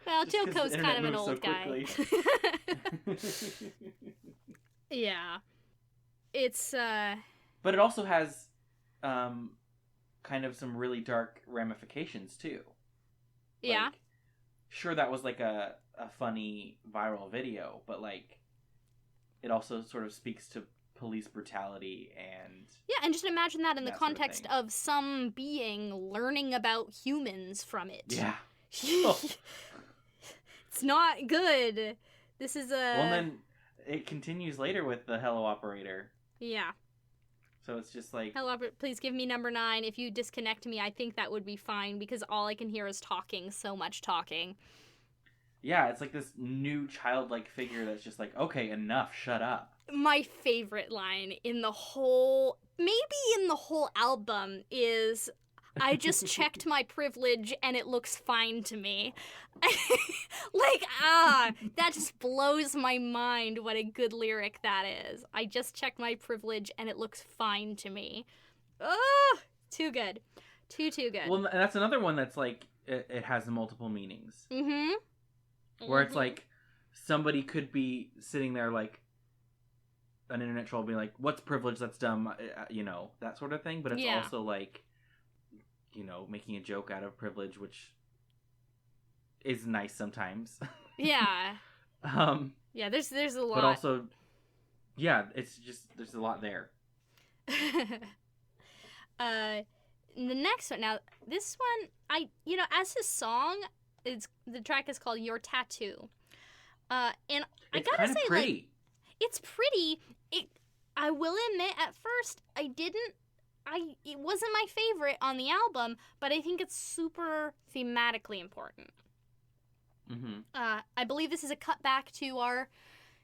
well, Joko's kind of an old guy. Yeah, it's but it also has kind of some really dark ramifications too. Yeah. Like, sure, that was like a funny viral video, but like it also sort of speaks to police brutality and Yeah, and just imagine that in the that sort of context thing. of some being learning about humans from it. yeah. It's not good. This is a... Well, and then it continues later with the hello operator. Yeah. So it's just like, Hello, please give me number 9. If you disconnect me, I think that would be fine because all I can hear is talking, so much talking. yeah, it's like this new childlike figure that's just like, okay, enough, shut up. My favorite line in the whole, maybe in the whole album, is, I just checked my privilege and it looks fine to me. That just blows my mind what a good lyric that is. I just checked my privilege and it looks fine to me. Oh, too good. Too good. Well, and that's another one that's like, it has multiple meanings. Mm-hmm. Where it's like, somebody could be sitting there like, an internet troll being like, what's privilege, that's dumb, you know, that sort of thing. But it's also like, you know, making a joke out of privilege, which is nice sometimes. Yeah. Yeah, there's a lot. But also, yeah, it's just, there's a lot there. The next one, now, this one, as his song, the track is called Your Tattoo. And I It's gotta kind say, of pretty. like, it's pretty. I will admit, at first, it wasn't my favorite on the album, but I think it's super thematically important. Mm-hmm. I believe this is a cutback to our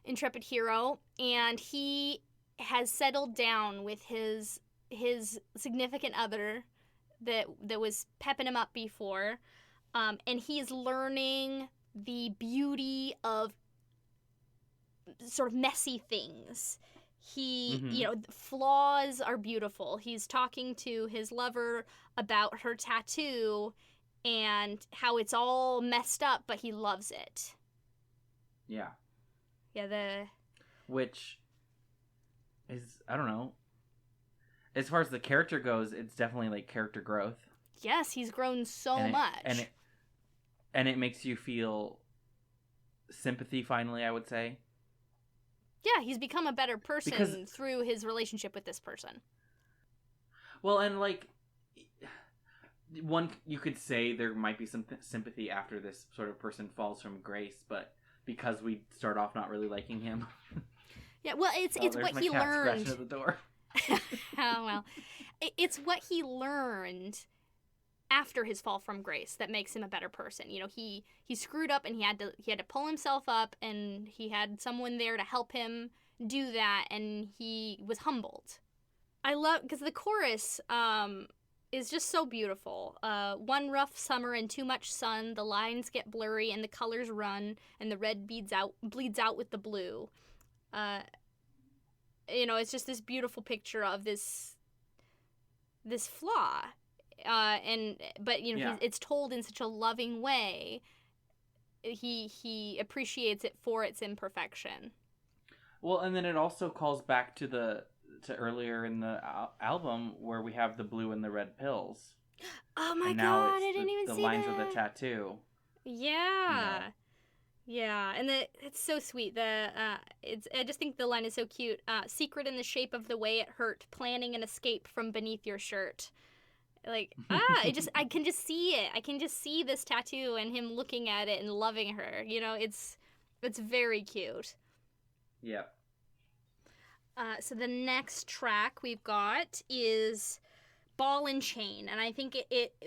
intrepid hero, and he has settled down with his significant other that was pepping him up before, and he's learning the beauty of sort of messy things. Flaws are beautiful. He's talking to his lover about her tattoo and how it's all messed up, but he loves it. Yeah. Yeah, Which is, I don't know. As far as the character goes, it's definitely like character growth. Yes, he's grown so much. And it makes you feel sympathy finally, I would say. Yeah, he's become a better person through his relationship with this person. Well, and like, you could say there might be some sympathy after this sort of person falls from grace, but because we start off not really liking him. Yeah, well, it's what he learned. Scratching at the door. Oh, well. It's what he learned after his fall from grace that makes him a better person. You know, he screwed up and he had to pull himself up, and he had someone there to help him do that, and he was humbled. I love, because the chorus is just so beautiful. One rough summer and too much sun, the lines get blurry and the colors run, and the red bleeds out with the blue. It's just this beautiful picture of this flaw. It's told in such a loving way. He appreciates it for its imperfection. Well, and then it also calls back to earlier in the album where we have the blue and the red pills. Oh my god, I didn't even see that. The lines of the tattoo. Yeah. Yeah, and it's so sweet. I just think the line is so cute. Secret in the shape of the way it hurt, planning an escape from beneath your shirt. Like, I can just see it. I can just see this tattoo and him looking at it and loving her. You know, it's very cute. Yeah. So the next track we've got is Ball and Chain, and I think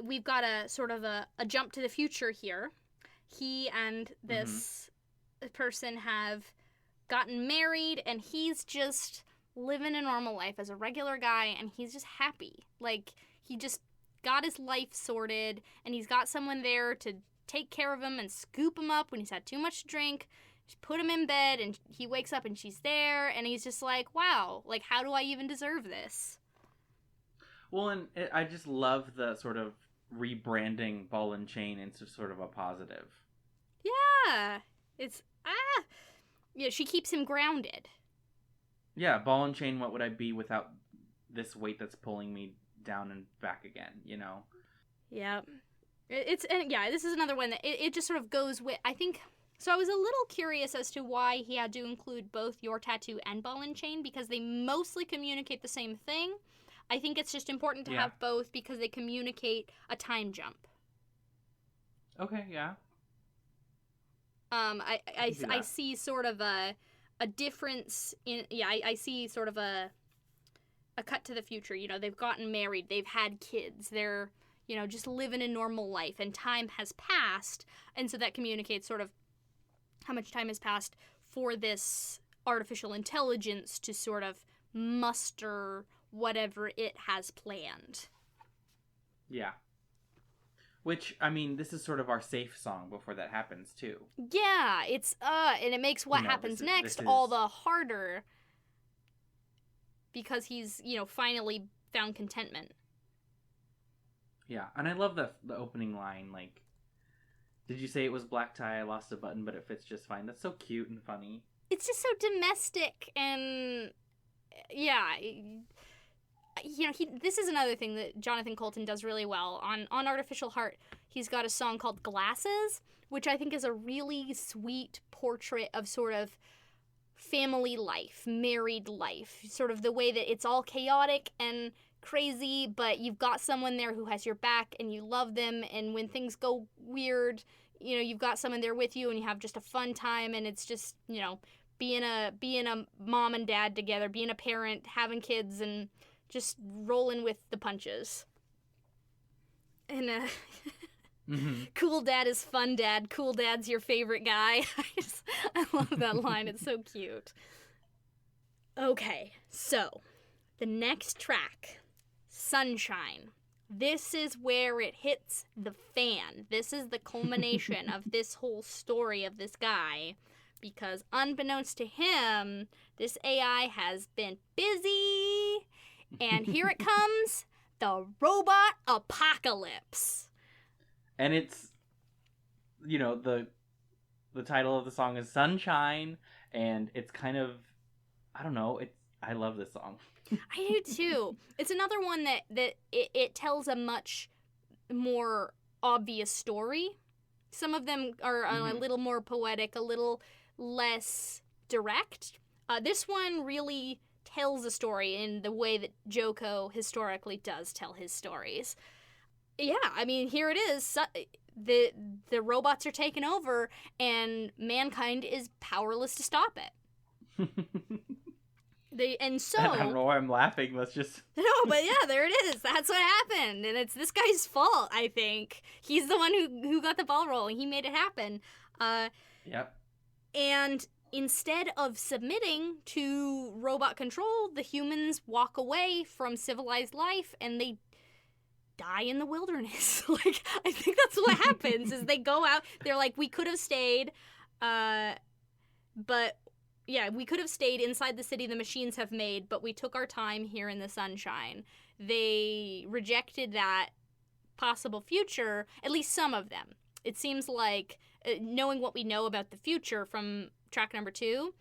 we've got a sort of a jump to the future here. He and this person have gotten married, and he's just living a normal life as a regular guy, and he's just happy. Like, he just got his life sorted, and he's got someone there to take care of him and scoop him up when he's had too much to drink. Just put him in bed, and he wakes up and she's there, and he's just like, wow, like, how do I even deserve this? Well, and I just love the sort of rebranding Ball and Chain into sort of a positive. Yeah. She keeps him grounded. Yeah, Ball and Chain, what would I be without this weight that's pulling me down and back again, you know? Yeah. This is another one that it just sort of goes with, I think So I was a little curious as to why he had to include both Your Tattoo and Ball and Chain, because they mostly communicate the same thing. I think it's just important to have both because they communicate a time jump. Okay, yeah. I see sort of a difference in, I see sort of a cut to the future. You know, they've gotten married, they've had kids, they're, you know, just living a normal life, and time has passed, and so that communicates sort of how much time has passed for this artificial intelligence to sort of muster whatever it has planned. Yeah. Which, I mean, this is sort of our safe song before that happens, too. Yeah, it's, and it makes what happens next all the harder, because he's, you know, finally found contentment. Yeah, and I love the opening line, like, did you say it was black tie, I lost a button, but it fits just fine? That's so cute and funny. It's just so domestic, and, yeah, you know, this is another thing that Jonathan Coulton does really well. On Artificial Heart, he's got a song called Glasses, which I think is a really sweet portrait of sort of family life, married life, sort of the way that it's all chaotic and crazy, but you've got someone there who has your back and you love them, and when things go weird, you know, you've got someone there with you and you have just a fun time, and it's just, you know, being a mom and dad together, being a parent, having kids, and just rolling with the punches. And cool dad is fun dad, cool dad's your favorite guy. I love that line, it's so cute. Okay, so the next track, Sunshine. This is where it hits the fan. This is the culmination of this whole story of this guy, because unbeknownst to him, this AI has been busy, and here it comes, the robot apocalypse. And it's, you know, the title of the song is Sunshine, and it's kind of, I don't know, I love this song. I do too. It's another one that it tells a much more obvious story. Some of them are a little more poetic, a little less direct. This one really tells a story in the way that Joko historically does tell his stories. Yeah, I mean, here it is. The robots are taking over, and mankind is powerless to stop it. And so I don't know why I'm laughing. That's just no, but yeah, there it is. That's what happened, and it's this guy's fault. I think he's the one who got the ball rolling. He made it happen. Yep. And instead of submitting to robot control, the humans walk away from civilized life, and they die in the wilderness. Like, I think that's what happens. Is they go out. They're like, we could have stayed, but. Yeah, we could have stayed inside the city the machines have made, but we took our time here in the sunshine. They rejected that possible future, at least some of them. It seems like, knowing what we know about the future from track number 2,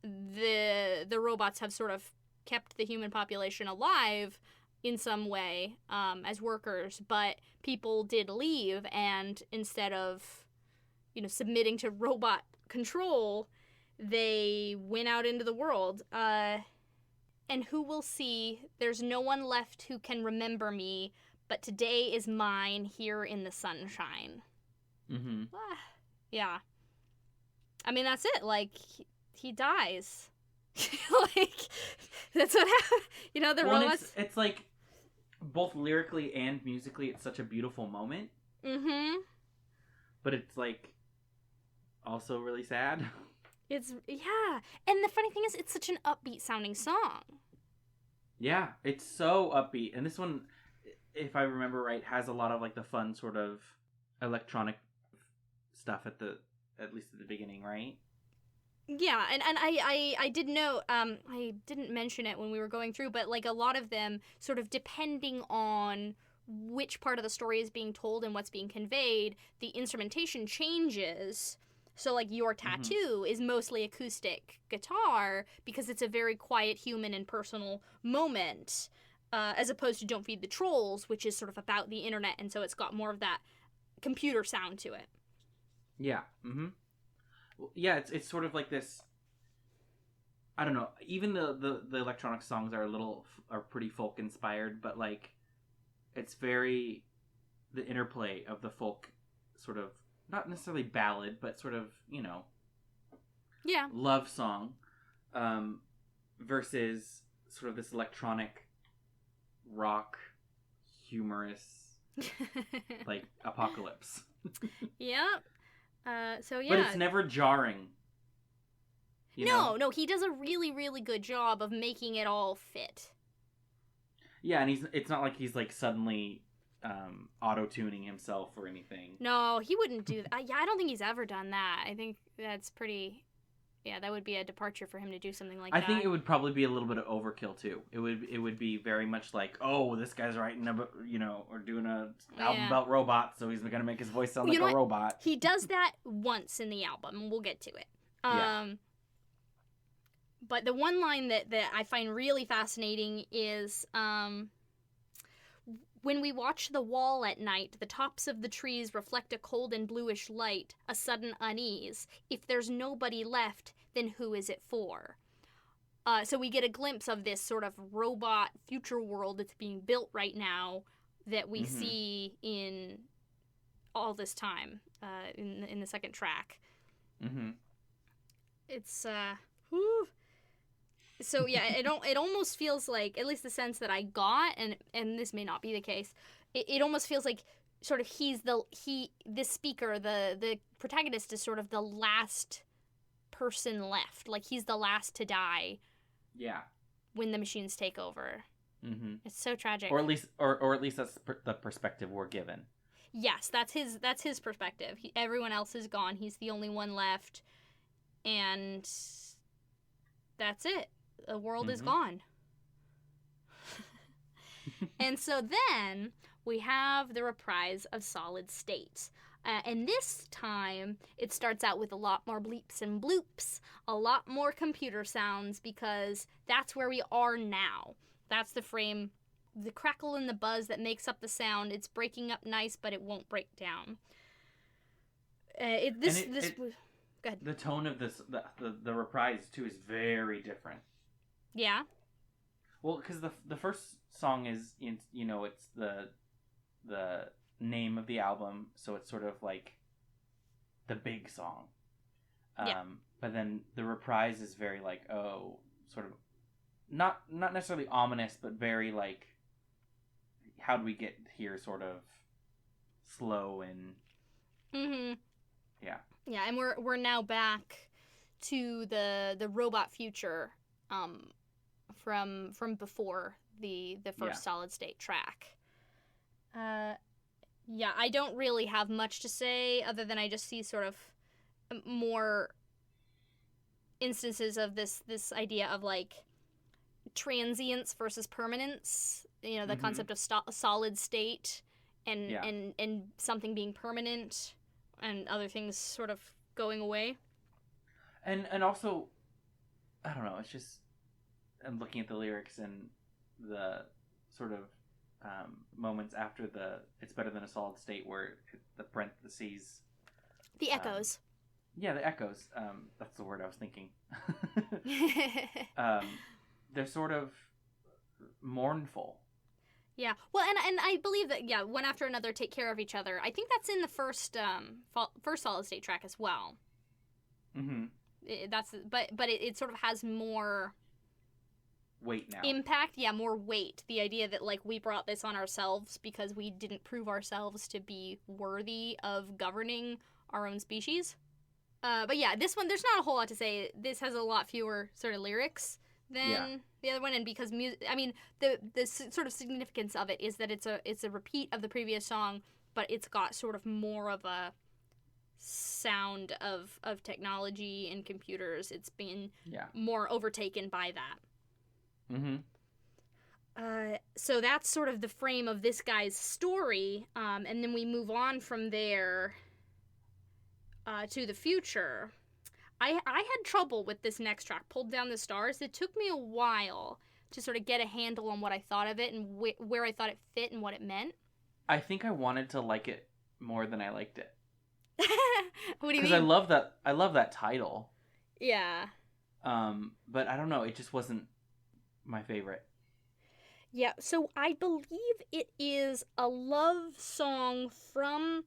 the robots have sort of kept the human population alive in some way as workers, but people did leave, and instead of, you know, submitting to robot control, they went out into the world, and who will see, there's no one left who can remember me, but today is mine here in the sunshine. Mm-hmm. Yeah. I mean, that's it. Like, he dies. Like, that's what happened. You know, the robots... It's like, both lyrically and musically, it's such a beautiful moment. Mm-hmm. But it's, like, also really sad. Yeah. And the funny thing is, it's such an upbeat sounding song. Yeah, it's so upbeat. And this one, if I remember right, has a lot of, like, the fun sort of electronic stuff at least at the beginning, right? Yeah, and I did know, I didn't mention it when we were going through, but, like, a lot of them, sort of depending on which part of the story is being told and what's being conveyed, the instrumentation changes. So, like, Your Tattoo is mostly acoustic guitar because it's a very quiet, human, and personal moment, as opposed to Don't Feed the Trolls, which is sort of about the internet, and so it's got more of that computer sound to it. Yeah. Mm-hmm. Yeah, it's sort of like this. I don't know. Even the electronic songs are pretty folk inspired, but like it's very the interplay of the folk sort of not necessarily ballad, but sort of Yeah. love song, versus sort of this electronic rock humorous like apocalypse. Yep. So yeah. But it's never jarring. No, he does a really, really good job of making it all fit. Yeah, and it's not like he's like suddenly auto-tuning himself or anything. No, he wouldn't do that. Yeah, I don't think he's ever done that. I think that's pretty... Yeah, that would be a departure for him to do something like that. I think it would probably be a little bit of overkill, too. It would be very much like, oh, this guy's writing or doing a album about robots, so he's going to make his voice sound like a robot. He does that once in the album, and we'll get to it. But the one line that I find really fascinating is, when we watch the wall at night, the tops of the trees reflect a cold and bluish light, a sudden unease. If there's nobody left, then who is it for? So we get a glimpse of this sort of robot future world that's being built right now that we see in all this time in the second track. Mm-hmm. It's whew. So yeah, it almost feels like, at least the sense that I got, and this may not be the case, it almost feels like sort of this speaker, the protagonist is sort of the last person left. Like he's the last to die. Yeah. When the machines take over. Mm-hmm. It's so tragic. Or at least that's the perspective we're given. Yes, that's his perspective. Everyone else is gone. He's the only one left, and that's it. The world is gone. And so then we have the reprise of Solid State. And this time, it starts out with a lot more bleeps and bloops, a lot more computer sounds, because that's where we are now. That's the frame, the crackle and the buzz that makes up the sound. It's breaking up nice, but it won't break down. Go ahead. The tone of this, the reprise too, is very different. Yeah. Well, because the first song is it's the name of the album, so it's sort of like the big song. Yeah. But then the reprise is very like sort of not necessarily ominous, but very like how do we get here, sort of slow and. Mm-hmm. Yeah. Yeah, and we're now back to the robot future from before the first Solid State track. Yeah, I don't really have much to say other than I just see sort of more instances of this idea of like transience versus permanence. The concept of solid state and something being permanent and other things sort of going away. And also, I don't know, it's just, I'm looking at the lyrics and the sort of moments after it's better than a solid state, where the parentheses. The echoes. The echoes. That's the word I was thinking. They're sort of mournful. Yeah. Well, and I believe that, one after another take care of each other. I think that's in the first Solid State track as well. Mm-hmm. But it sort of has more weight now. Impact, more weight. The idea that like we brought this on ourselves because we didn't prove ourselves to be worthy of governing our own species. But this one, there's not a whole lot to say. This has a lot fewer sort of lyrics than the other one, and because the sort of significance of it is that it's a repeat of the previous song, but it's got sort of more of a sound of technology and computers. It's been more overtaken by that. Mm-hmm. So that's sort of the frame of this guy's story, and then we move on from there to the future. I had trouble with this next track, Pulled Down the Stars. It took me a while to sort of get a handle on what I thought of it and where I thought it fit and what it meant. I think I wanted to like it more than I liked it. What do you Because mean? I love that title. Yeah. But I don't know, it just wasn't my favorite. Yeah, so I believe it is a love song from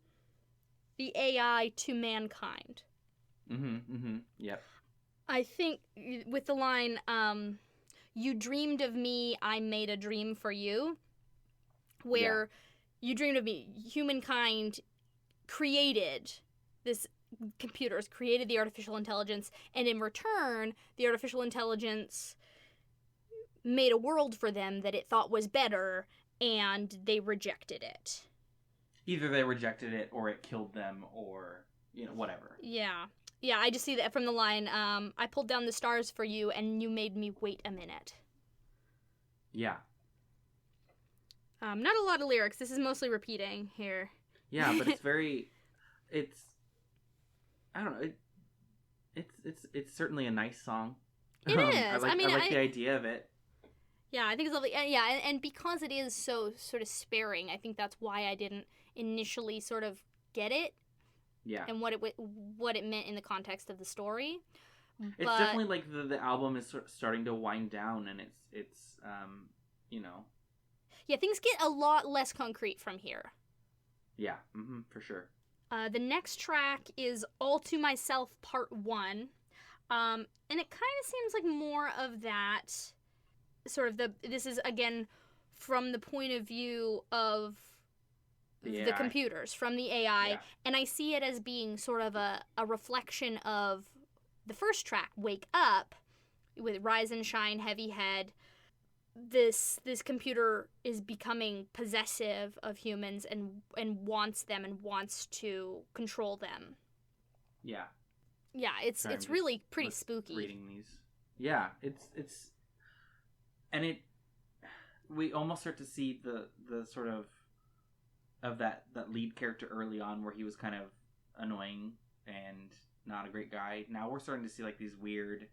the AI to mankind. Yep. I think with the line, you dreamed of me, I made a dream for you, where you dreamed of me, humankind created this computers, created the artificial intelligence, and in return, the artificial intelligence made a world for them that it thought was better, and they rejected it. Either they rejected it, or it killed them, or, whatever. Yeah. Yeah, I just see that from the line, I pulled down the stars for you, and you made me wait a minute. Yeah. Not a lot of lyrics. This is mostly repeating here. Yeah, but it's very... I don't know. It's certainly a nice song. It is. I like the idea of it. Yeah, I think it's lovely. Yeah, and because it is so sort of sparing, I think that's why I didn't initially sort of get it. Yeah. And what it meant in the context of the story. It's definitely like the album is starting to wind down, and it's Yeah, things get a lot less concrete from here. Yeah, for sure. The next track is All to Myself Part 1. And it kind of seems like more of that sort of this is again from the point of view of the computers, from the AI, and I see it as being sort of a reflection of the first track, Wake Up, with Rise and Shine, Heavy Head. This computer is becoming possessive of humans and wants them and wants to control them. Yeah. Yeah, it's really pretty spooky. Reading these. Yeah, it's and we almost start to see the sort of that lead character early on, where he was kind of annoying and not a great guy. Now we're starting to see like these weird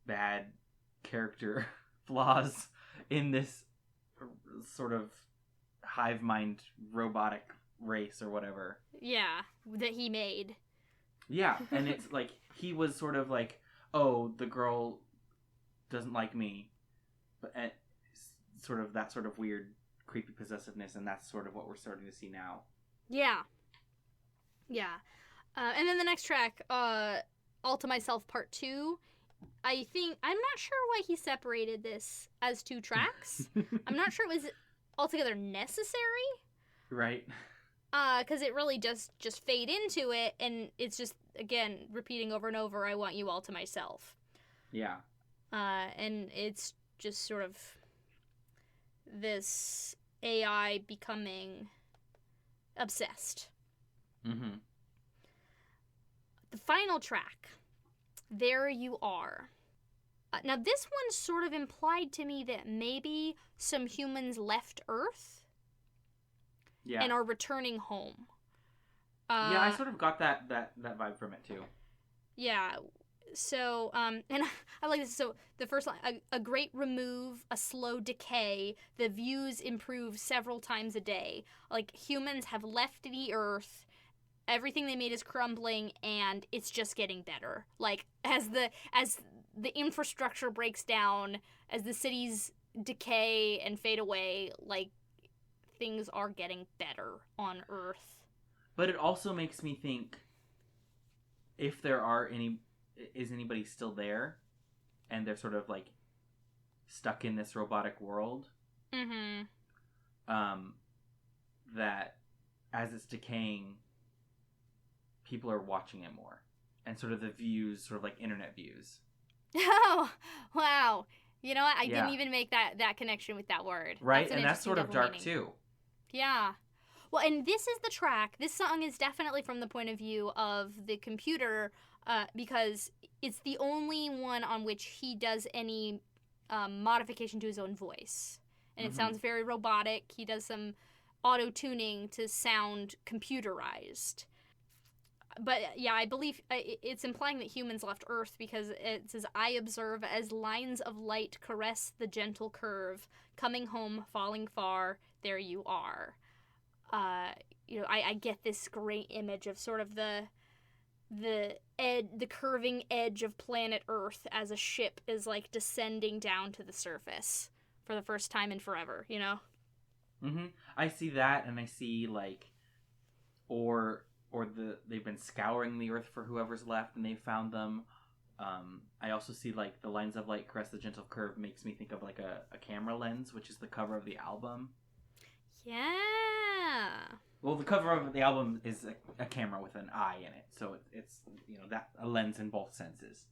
bad character flaws in this sort of hive mind robotic race or whatever. Yeah, that he made. Yeah, and it's like he was sort of like, oh, the girl doesn't like me, but sort of that sort of weird creepy possessiveness, and that's sort of what we're starting to see now. Yeah. And then the next track, All to Myself Part 2, I'm not sure why he separated this as 2 tracks. I'm not sure it was altogether necessary. Right. Because it really just fade into it, and it's just, again, repeating over and over, I want you all to myself. Yeah. And it's just sort of this AI becoming obsessed. Mm-hmm. The final track, There You Are. Now, this one sort of implied to me that maybe some humans left Earth and are returning home. Yeah, I sort of got that vibe from it, too. Yeah. So, and I like this. So, the first line, a great remove, a slow decay, the views improve several times a day. Like, humans have left the Earth, everything they made is crumbling, and it's just getting better. Like, as the infrastructure breaks down, as the cities decay and fade away, like, things are getting better on Earth. But it also makes me think, if is anybody still there, and they're sort of like stuck in this robotic world, that as it's decaying, people are watching it more, and sort of the views, sort of like internet views. Oh, wow. You know what? I didn't even make that connection with that word. Right, and that's sort of dark meaning. Too. Yeah. Well, and this is the track. This song is definitely from the point of view of the computer, because it's the only one on which he does any modification to his own voice. And it sounds very robotic. He does some auto-tuning to sound computerized. But, yeah, I believe it's implying that humans left Earth, because it says, I observe as lines of light caress the gentle curve, coming home, falling far, there you are. I get this great image of sort of the curving edge of planet Earth as a ship is like descending down to the surface for the first time in forever, I see that, and I see like, or they've been scouring the Earth for whoever's left, and they found them. I also see like the lines of light caress the gentle curve makes me think of like a camera lens, which is the cover of the album. Yeah. Well, the cover of the album is a camera with an eye in it, so it's that a lens in both senses.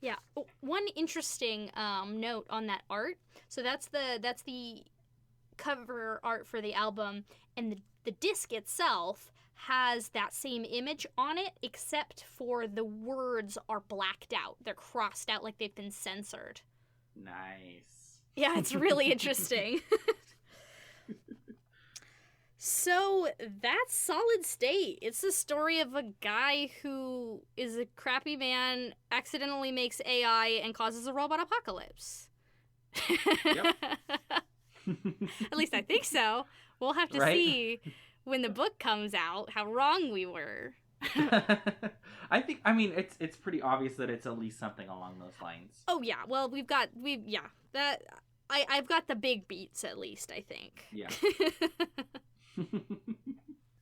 Yeah. One interesting note on that art. So that's the cover art for the album, and the disc itself has that same image on it, except for the words are blacked out. They're crossed out like they've been censored. Nice. Yeah, it's really interesting. So that's Solid State. It's the story of a guy who is a crappy man, accidentally makes AI, and causes a robot apocalypse. Yep. At least I think so. We'll have to see when the book comes out how wrong we were. I mean it's pretty obvious that it's at least something along those lines. Oh yeah. Well, I've got the big beats at least, I think. Yeah.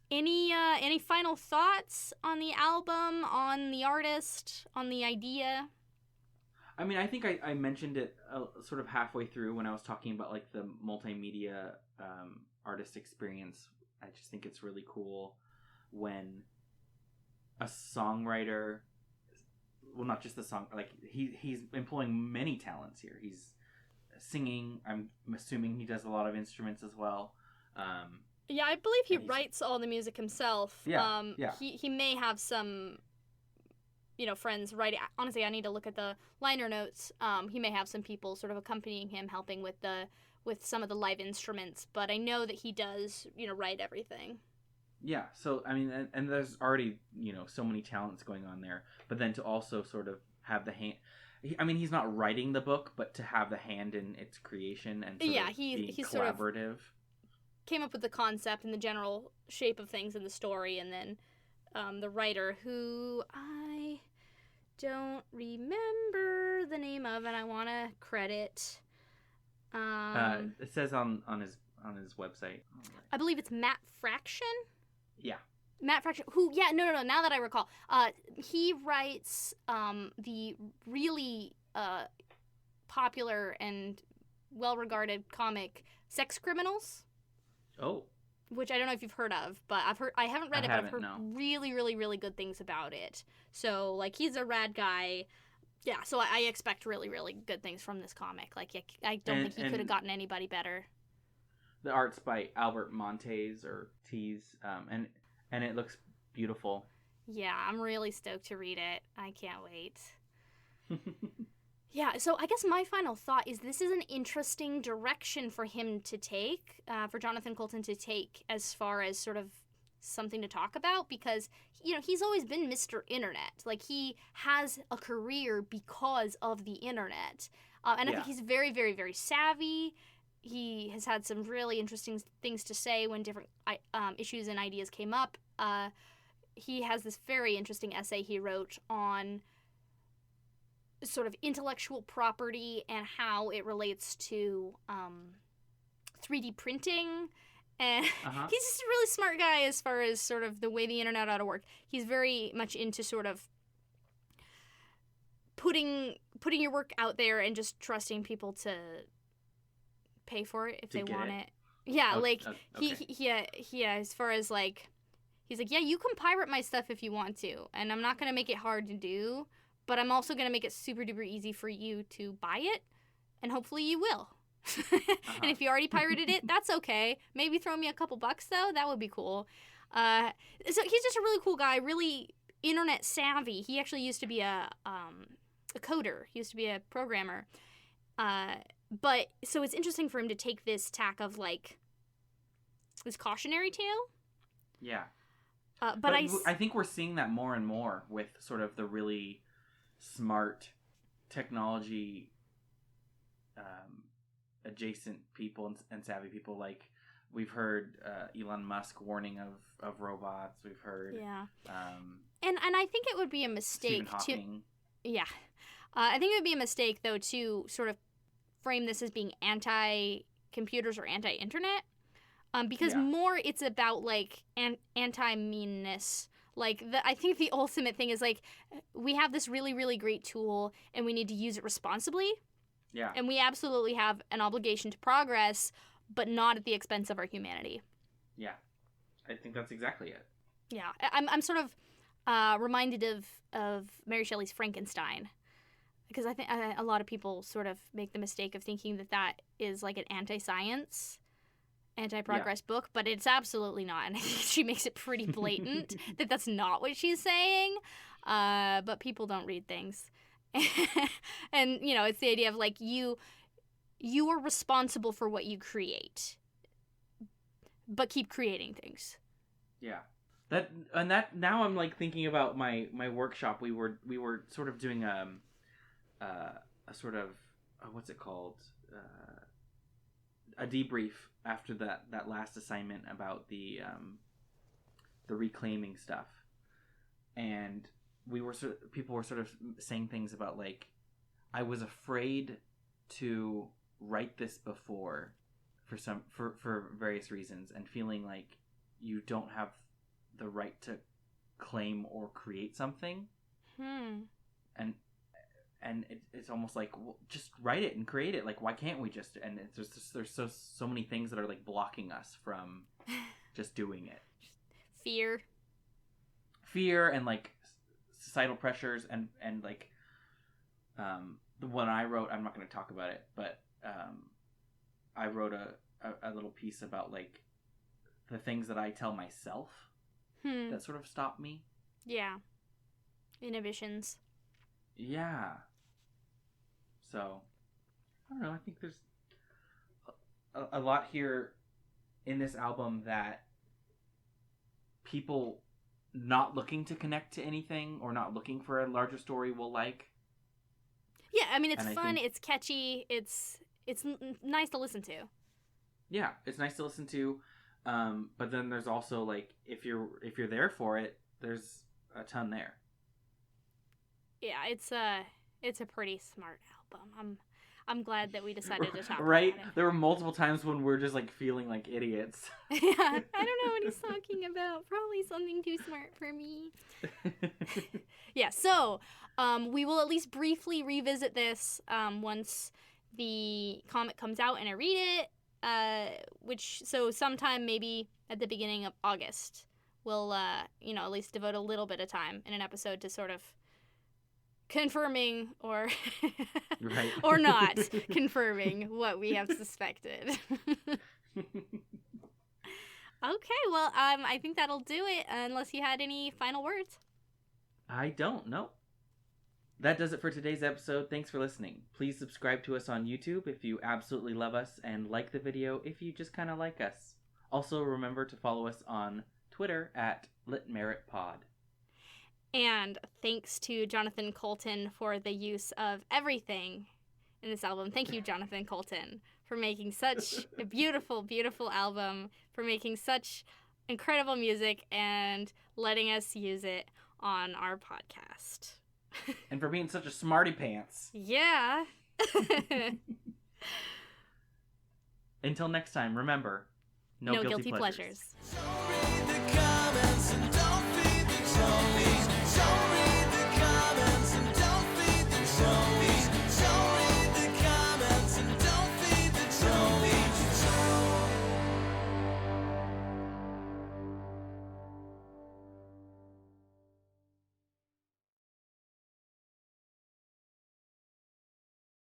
Any final thoughts on the album, on the artist, on the idea? I mean, I think I mentioned it sort of halfway through when I was talking about like the multimedia artist experience. I just think it's really cool when a songwriter, well, not just the song, like he's employing many talents here. He's singing. I'm assuming he does a lot of instruments as well. Yeah, I believe he writes all the music himself. Yeah, He may have some, friends writing. Honestly, I need to look at the liner notes. He may have some people sort of accompanying him, helping with some of the live instruments. But I know that he does, write everything. Yeah. So I mean, and there's already so many talents going on there. But then to also sort of have the hand. I mean, he's not writing the book, but to have the hand in its creation and he's collaborative. Sort of came up with the concept and the general shape of things in the story, and then the writer, who I don't remember the name of, and I want to credit. It says on his website. I believe it's Matt Fraction. Yeah. Matt Fraction, who, no, now that I recall, he writes the really popular and well-regarded comic Sex Criminals. Oh. Which I don't know if you've heard of, but I haven't read it, but I've heard really, really, really good things about it. So, like, he's a rad guy. Yeah, so I expect really, really good things from this comic. Like, I don't think he could have gotten anybody better. The art's by Albert Montes, or Tees, and it looks beautiful. Yeah, I'm really stoked to read it. I can't wait. Yeah, so I guess my final thought is this is an interesting direction for him to take, for Jonathan Coulton to take, as far as sort of something to talk about, because, he's always been Mr. Internet. Like, he has a career because of the internet. And I think he's very, very, very savvy. He has had some really interesting things to say when different issues and ideas came up. He has this very interesting essay he wrote on sort of intellectual property and how it relates to 3D printing. And he's just a really smart guy as far as sort of the way the internet ought to work. He's very much into sort of putting your work out there and just trusting people to pay for it if they want it. Yeah, okay. He as far as like, he's like, yeah, you can pirate my stuff if you want to, and I'm not going to make it hard to do, but I'm also going to make it super duper easy for you to buy it, and hopefully you will. And if you already pirated it, that's okay. Maybe throw me a couple bucks, though. That would be cool. So he's just a really cool guy, really internet savvy. He actually used to be a coder. He used to be a programmer. But so it's interesting for him to take this tack of like this cautionary tale. Yeah. But I think we're seeing that more and more with sort of the really smart technology adjacent people and savvy people like We've heard Elon Musk warning of robots. We've heard and I think it would be a mistake I think it would be a mistake though to sort of frame this as being anti-computers or anti-internet, because more it's about like anti-meanness. Like I think the ultimate thing is like we have this really, really great tool and we need to use it responsibly. Yeah. And we absolutely have an obligation to progress, but not at the expense of our humanity. Yeah, I think that's exactly it. Yeah, I'm sort of reminded of Mary Shelley's Frankenstein, because I think a lot of people sort of make the mistake of thinking that is like an anti-science, anti-progress book, but it's absolutely not. And I think she makes it pretty blatant that that's not what she's saying. But people don't read things, and you know, it's the idea of like you are responsible for what you create, but keep creating things. Yeah. That now I'm like thinking about my workshop. We were sort of doing a sort of what's it called? A debrief after that last assignment about the reclaiming stuff. And people were sort of saying things about like, I was afraid to write this before for various reasons, and feeling like you don't have the right to claim or create something. And it's almost like, well, just write it and create it. Like, why can't we just? And there's so many things that are like blocking us from just doing it. Fear and like societal pressures and like the one I wrote. I'm not going to talk about it, but I wrote a little piece about like the things that I tell myself that sort of stop me. Yeah. Inhibitions. Yeah. So, I don't know. I think there's a lot here in this album that people not looking to connect to anything or not looking for a larger story will like. Yeah, I mean, it's fun, it's catchy, it's nice to listen to. Yeah, it's nice to listen to. But then there's also like, if you're there for it, there's a ton there. Yeah, it's a pretty smart album. I'm glad that we decided to talk right? about it. There were multiple times when we're just like feeling like idiots. Yeah, I don't know what he's talking about. Probably something too smart for me. Yeah, so we will at least briefly revisit this once the comic comes out and I read it. So sometime maybe at the beginning of August, we'll at least devote a little bit of time in an episode to sort of confirming or right. or not confirming what we have suspected. Okay, well, I think that'll do it, unless you had any final words. I don't know. That does it for today's episode. Thanks for listening. Please subscribe to us on YouTube if you absolutely love us, and like the video if you just kind of like us. Also, remember to follow us on Twitter at LitMeritPod. And thanks to Jonathan Coulton for the use of everything in this album. Thank you, Jonathan Coulton, for making such a beautiful, beautiful album, for making such incredible music, and letting us use it on our podcast. And for being such a smarty pants. Yeah. Until next time, remember, no guilty pleasures.